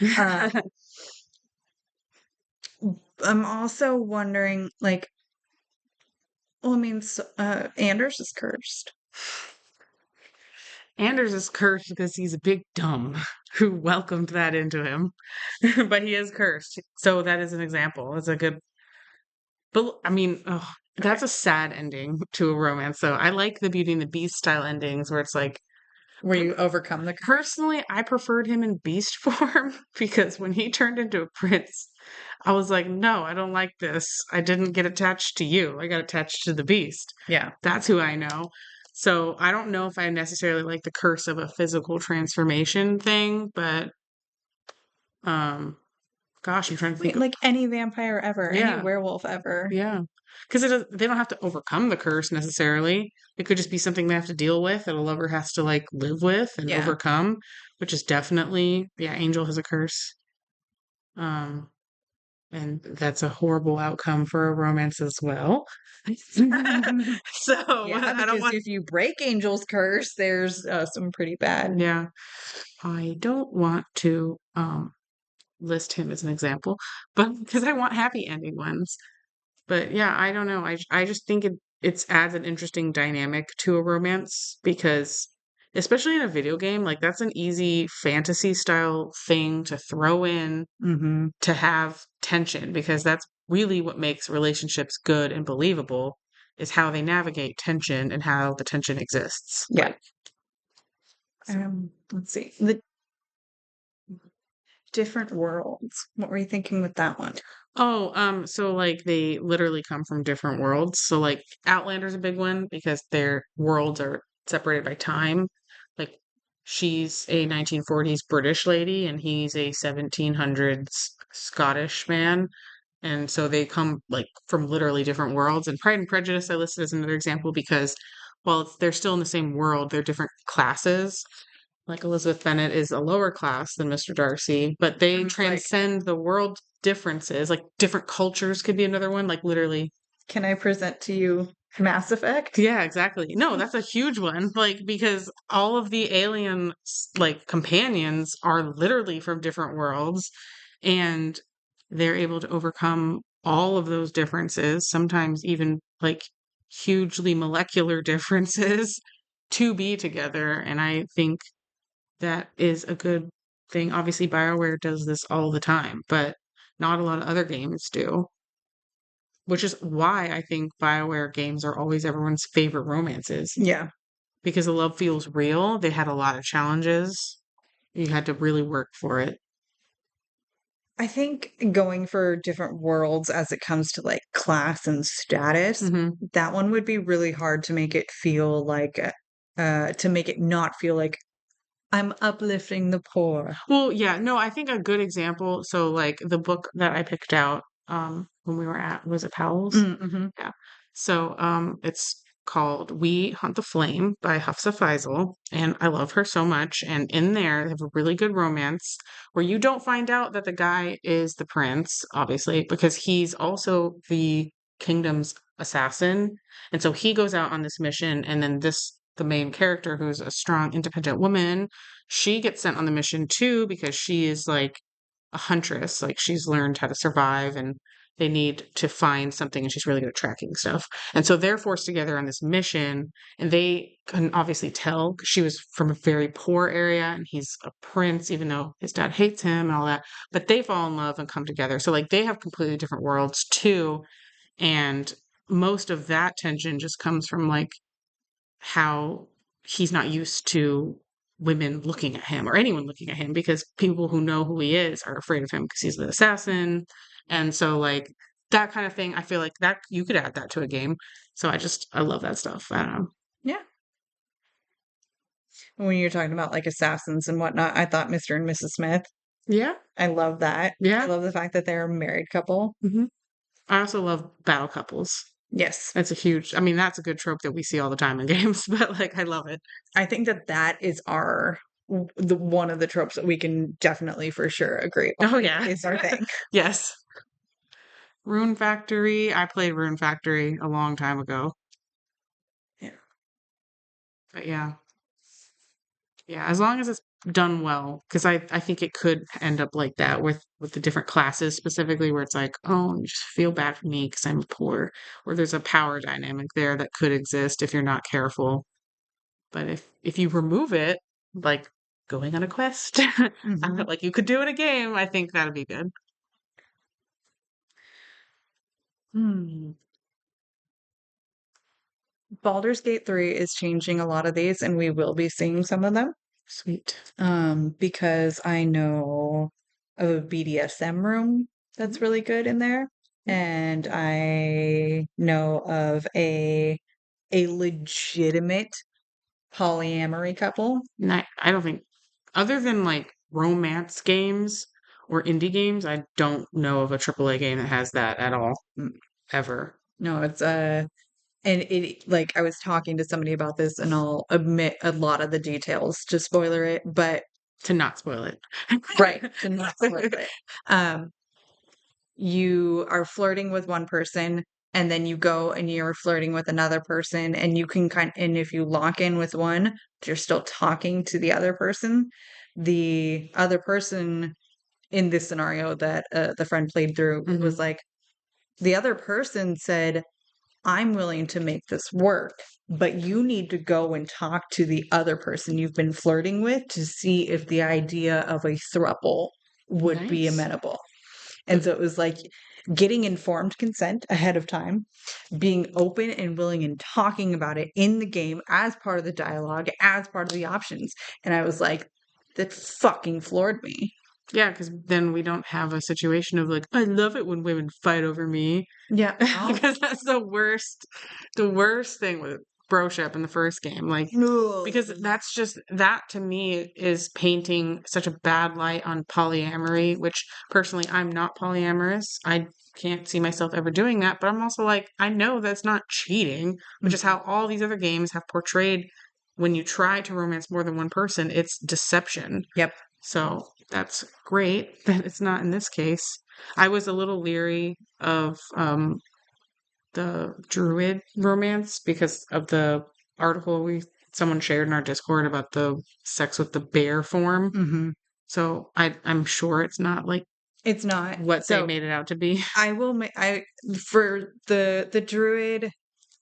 I'm also wondering, like, well, I mean, Anders is cursed. Anders is cursed because he's a big dumb who welcomed that into him, but he is cursed. So that is an example. It's a good, but I mean, oh, that's a sad ending to a romance. So I like the Beauty and the Beast style endings where it's like, Where you overcome the curse. personally, I preferred him in beast form because when he turned into a prince, I was like, no, I don't like this. I didn't get attached to you. I got attached to the beast. Yeah. That's who I know. So I don't know if I necessarily like the curse of a physical transformation thing, but um gosh, I'm trying to think of Like any vampire ever, any yeah, werewolf ever. yeah. Because they don't have to overcome the curse necessarily. It could just be something they have to deal with that a lover has to like live with and Yeah. overcome, which is definitely, yeah, Angel has a curse. Um, and that's a horrible outcome for a romance as well. So Yeah, I don't because want. if you break Angel's curse, there's some pretty bad. Yeah, I don't want to list him as an example, but because I want happy ending ones. But yeah, I don't know. I just think it adds an interesting dynamic to a romance because especially in a video game, like that's an easy fantasy style thing to throw in Mm-hmm. to have tension because that's really what makes relationships good and believable is how they navigate tension and how the tension exists. Yeah. Like Let's see. The different worlds. What were you thinking with that one? oh, so like they literally come from different worlds. So like Outlander's a big one because their worlds are separated by time. Like she's a 1940s British lady and he's a 1700s Scottish man. And so they come like from literally different worlds. And Pride and Prejudice I listed as another example because while they're still in the same world, they're different classes. Like Elizabeth Bennet is a lower class than Mr. Darcy, but they It's like, transcend the world differences. Like different cultures could be another one, like literally. can I present to you Mass Effect? Yeah, exactly. No, that's a huge one. Like because all of the alien like companions are literally from different worlds and they're able to overcome all of those differences, sometimes even like hugely molecular differences to be together. And I think that is a good thing. Obviously, BioWare does this all the time, but not a lot of other games do, which is why I think BioWare games are always everyone's favorite romances Yeah. because the love feels real. They had a lot of challenges. You had to really work for it. I think going for different worlds as it comes to like class and status, Hmm. that one would be really hard to make it feel like, to make it not feel like I'm uplifting the poor. Well, yeah, no, I think a good example. So, like the book that I picked out when we were at, was it Powell's? Mm-hmm. Yeah. So, it's called We Hunt the Flame by Hafsa Faisal, and I love her so much. And in there, they have a really good romance where you don't find out that the guy is the prince, obviously, because he's also the kingdom's assassin. And so he goes out on this mission, and then the main character, who's a strong, independent woman, she gets sent on the mission too because she is like a huntress, like she's learned how to survive and they need to find something and she's really good at tracking stuff. And so they're forced together on this mission and they can obviously tell 'cause she was from a very poor area and he's a prince, even though his dad hates him and all that. But they fall in love and come together. So like they have completely different worlds too. And most of that tension just comes from like how he's not used to women looking at him or anyone looking at him because people who know who he is are afraid of him because he's the assassin. And so like that kind of thing, I feel like that you could add that to a game. So I love that stuff. I don't know. Yeah. When you're talking about like assassins and whatnot, I thought Mr. and Mrs. Smith. Yeah. I love that. I Yeah. love the fact that they're a married couple. Hmm. I also love battle couples. Yes. That's a huge, I mean, that's a good trope that we see all the time in games, but like I love it. I think that that is the one of the tropes that we can definitely for sure agree on Oh yeah. is our thing. Yes. Rune Factory. I played Rune Factory a long time ago. Yeah. But yeah. Yeah, as long as it's done well, because I think it could end up like that with the different classes specifically, where it's like, oh, you just feel bad for me because I'm poor, or there's a power dynamic there that could exist if you're not careful. But if you remove it, like going on a quest, Hmm. like you could do in a game, I think that'd be good. Hmm. Baldur's Gate 3 is changing a lot of these, and we will be seeing some of them. Sweet. Because I know of a BDSM room that's really good in there, and I know of a legitimate polyamory couple. And I don't think, other than like romance games or indie games, I don't know of a AAA game that has that at all, Mm, ever. No, it's and it like I was talking to somebody about this, and I'll admit a lot of the details to spoiler it, but To not spoil it. right to not spoil it. Um, you are flirting with one person and then you go and you're flirting with another person and you can and if you lock in with one, you're still talking to the other person. The other person in this scenario that the friend played through was like, the other person said, I'm willing to make this work, but you need to go and talk to the other person you've been flirting with to see if the idea of a throuple would be Nice. amenable. And so it was like getting informed consent ahead of time, being open and willing and talking about it in the game as part of the dialogue, as part of the options. And I was like, that fucking floored me. Yeah, because then we don't have a situation of like, I love it when women fight over me. Yeah. Because that's the worst thing with broship in the first game. Like, because that's just, that to me is painting such a bad light on polyamory, which personally I'm not polyamorous. I can't see myself ever doing that, but I'm also like, I know that's not cheating, which is how all these other games have portrayed when you try to romance more than one person, it's deception. Yep. So that's great that it's not in this case. I was a little leery of the druid romance because of the article someone shared in our Discord about the sex with the bear form. Mm-hmm. So I'm sure it's not like it's not what they made it out to be. I will for the druid,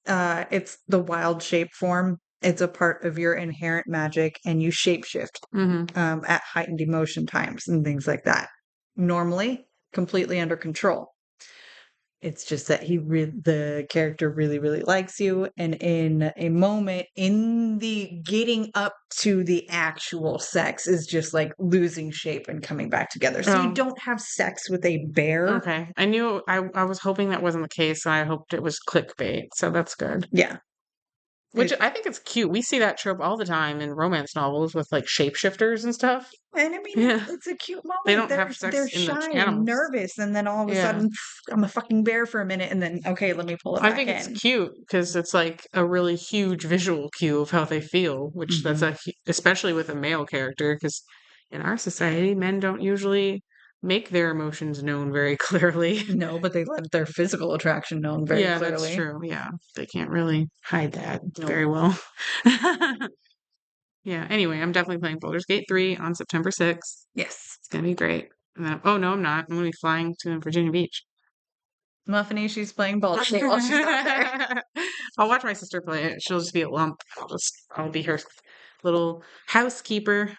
it's the wild shape form. It's a part of your inherent magic, and you shapeshift at heightened emotion times and things like that. Normally, completely under control. It's just that the character really, really likes you, and in a moment, in the getting up to the actual sex, is just like losing shape and coming back together. So you don't have sex with a bear. Okay, I was hoping that wasn't the case, and I hoped it was clickbait. So that's good. Yeah. Which I think it's cute. We see that trope all the time in romance novels with like shapeshifters and stuff. And I mean, it's a cute moment. They don't have sex They're in the shy and animals. nervous, and then all of a sudden, I'm a fucking bear for a minute, and then okay, let me pull it I back think in. it's cute because it's like a really huge visual cue of how they feel, which that's especially with a male character, because in our society, men don't usually make their emotions known very clearly. No, but they let their physical attraction known very Yeah, clearly. that's true. Yeah, they can't really hide that very well. Yeah, anyway, I'm definitely playing Baldur's Gate 3 on September 6th. Yes. It's gonna be great. And then, oh no, I'm not. I'm gonna be flying to Virginia Beach. Muffiny, she's playing Baldur's Gate while she's out there. I'll watch my sister play it. She'll just be a lump. I'll be her little housekeeper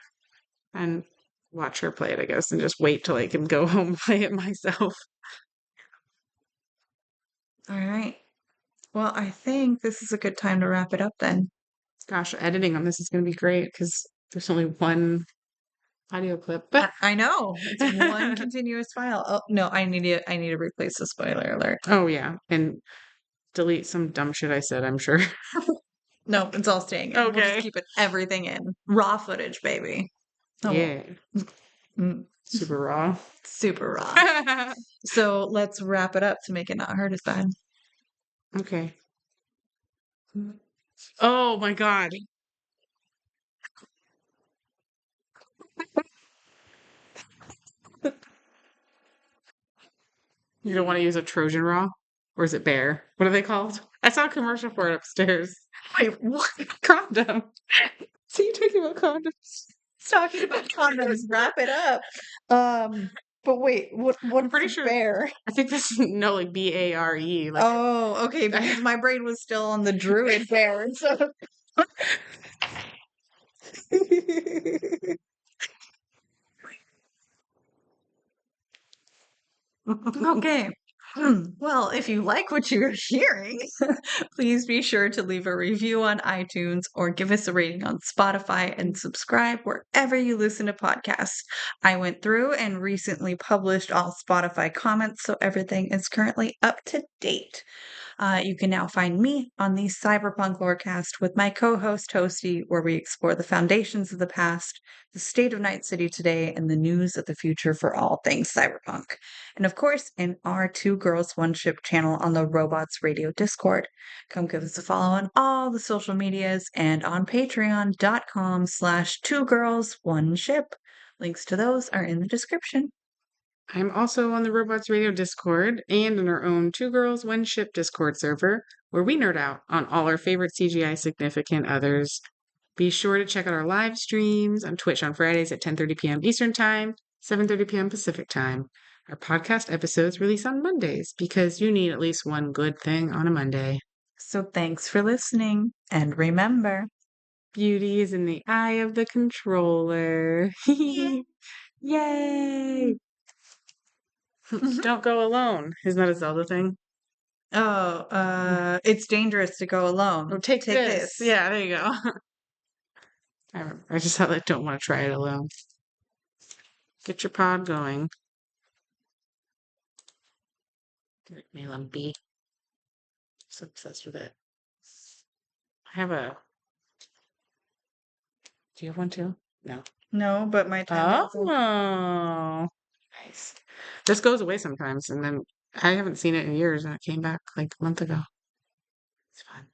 and watch her play it, I guess, and just wait till I can go home and play it myself. All right. Well, I think this is a good time to wrap it up then. Gosh, editing on this is going to be great because there's only one audio clip. I know. It's one continuous file. Oh, no, I need to replace the spoiler alert. Oh yeah, and delete some dumb shit I said, I'm sure. No, it's all staying in. Okay. We'll just keep everything in. Raw footage, baby. Oh. Yeah. Super raw. Super raw. So let's wrap it up to make it not hurt as bad. Okay. Oh my god. You don't want to use a Trojan Raw? Or is it Bear? What are they called? I saw a commercial for it upstairs. Wait, what? Condom. So you talking about condoms? Talking about condoms. Wrap it up. But wait, I'm pretty sure Bear. I think this is like BARE. Like, oh, okay, because my brain was still on the druid bear, and so okay. Well, if you like what you're hearing, please be sure to leave a review on iTunes or give us a rating on Spotify and subscribe wherever you listen to podcasts. I went through and recently published all Spotify comments, so everything is currently up to date. You can now find me on the Cyberpunk Lorecast with my co-host Toasty, where we explore the foundations of the past, the state of Night City today, and the news of the future for all things cyberpunk. And of course, in our Two Girls One Ship channel on the Robots Radio Discord. Come give us a follow on all the social medias and on patreon.com/2girls1ship. Links to those are in the description. I'm also on the Robots Radio Discord and in our own Two Girls, One Ship Discord server, where we nerd out on all our favorite CGI significant others. Be sure to check out our live streams on Twitch on Fridays at 10:30 p.m. Eastern Time, 7:30 p.m. Pacific Time. Our podcast episodes release on Mondays because you need at least one good thing on a Monday. So thanks for listening, and remember, beauty is in the eye of the controller. Yay! Don't go alone. Isn't that a Zelda thing? Oh, it's dangerous to go alone. Oh, take this. Yeah, there you go. I just don't want to try it alone. Get your pod going. Get me lumpy. So obsessed with it. I have a. Do you have one too? No. No, but my time. Oh, nice. This goes away sometimes, and then I haven't seen it in years, and it came back like a month ago. It's fun.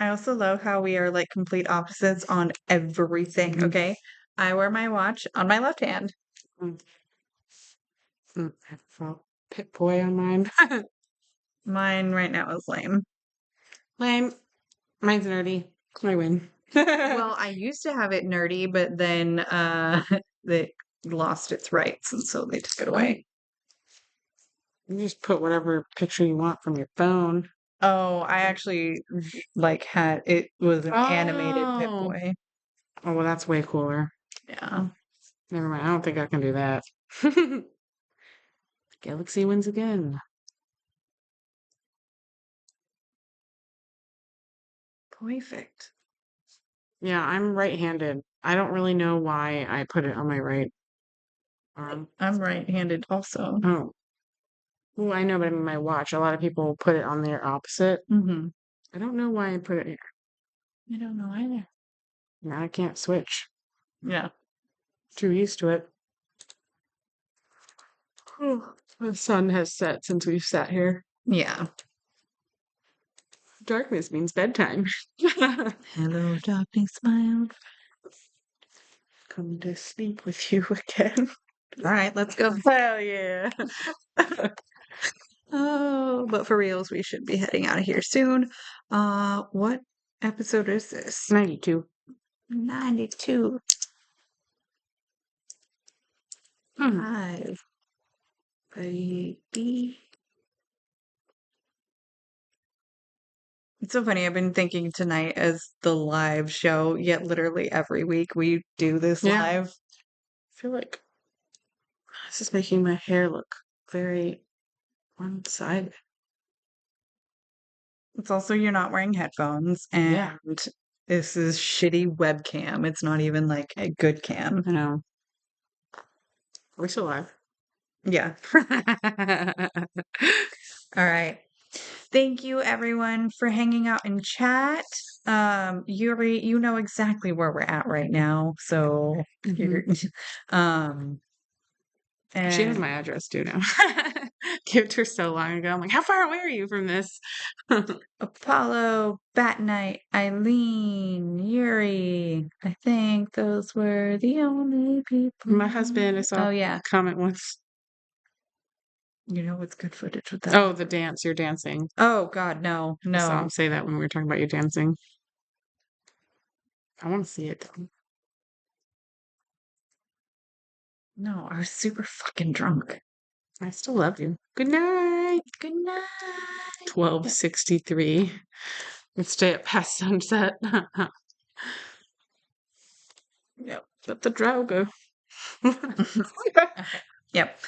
I also love how we are like complete opposites on everything. Okay, I wear my watch on my left hand. I have a Pip Boy on mine. Mine right now is lame. Lame. Mine's nerdy. I win. Well, I used to have it nerdy, but then it lost its rights, and so they took it away. You just put whatever picture you want from your phone. Oh, I actually like had it was an animated Pip Boy. Oh, well, that's way cooler. Yeah. Never mind. I don't think I can do that. Galaxy wins again. Perfect. Yeah, I'm right-handed. I don't really know why I put it on my right arm. I'm right-handed also. Oh. Well, I know, but I mean my watch. A lot of people put it on their opposite. Mm-hmm. I don't know why I put it here. I don't know either. Now I can't switch. Yeah. Too used to it. The sun has set since we've sat here. Yeah. Darkness means bedtime. Hello, darkness, my old Come to sleep with you again. All right, let's go. Hell yeah. Oh, but for reals, we should be heading out of here soon. What episode is this? 92. 92. 5. Baby. It's so funny. I've been thinking tonight as the live show, yet literally every week we do this live. I feel like this is making my hair look very one-sided. It's also you're not wearing headphones, and this is shitty webcam. It's not even like a good cam. I know. Are we still live? Yeah. All right. Thank you everyone for hanging out in chat. Yuri, you know exactly where we're at right now. So you're and she knows my address too now. Gave it to her so long ago. I'm like, how far away are you from this? Apollo, Bat Knight, Eileen, Yuri. I think those were the only people. My husband, I saw a comment once. You know what's good footage with that? Oh, the dance. You're dancing. Oh, God, no. I saw him say that when we were talking about you dancing. I want to see it, though. No, I was super fucking drunk. I still love you. Good night. Good night. 12:63. Let's stay up past sunset. Yep. Let the drow go. Yep.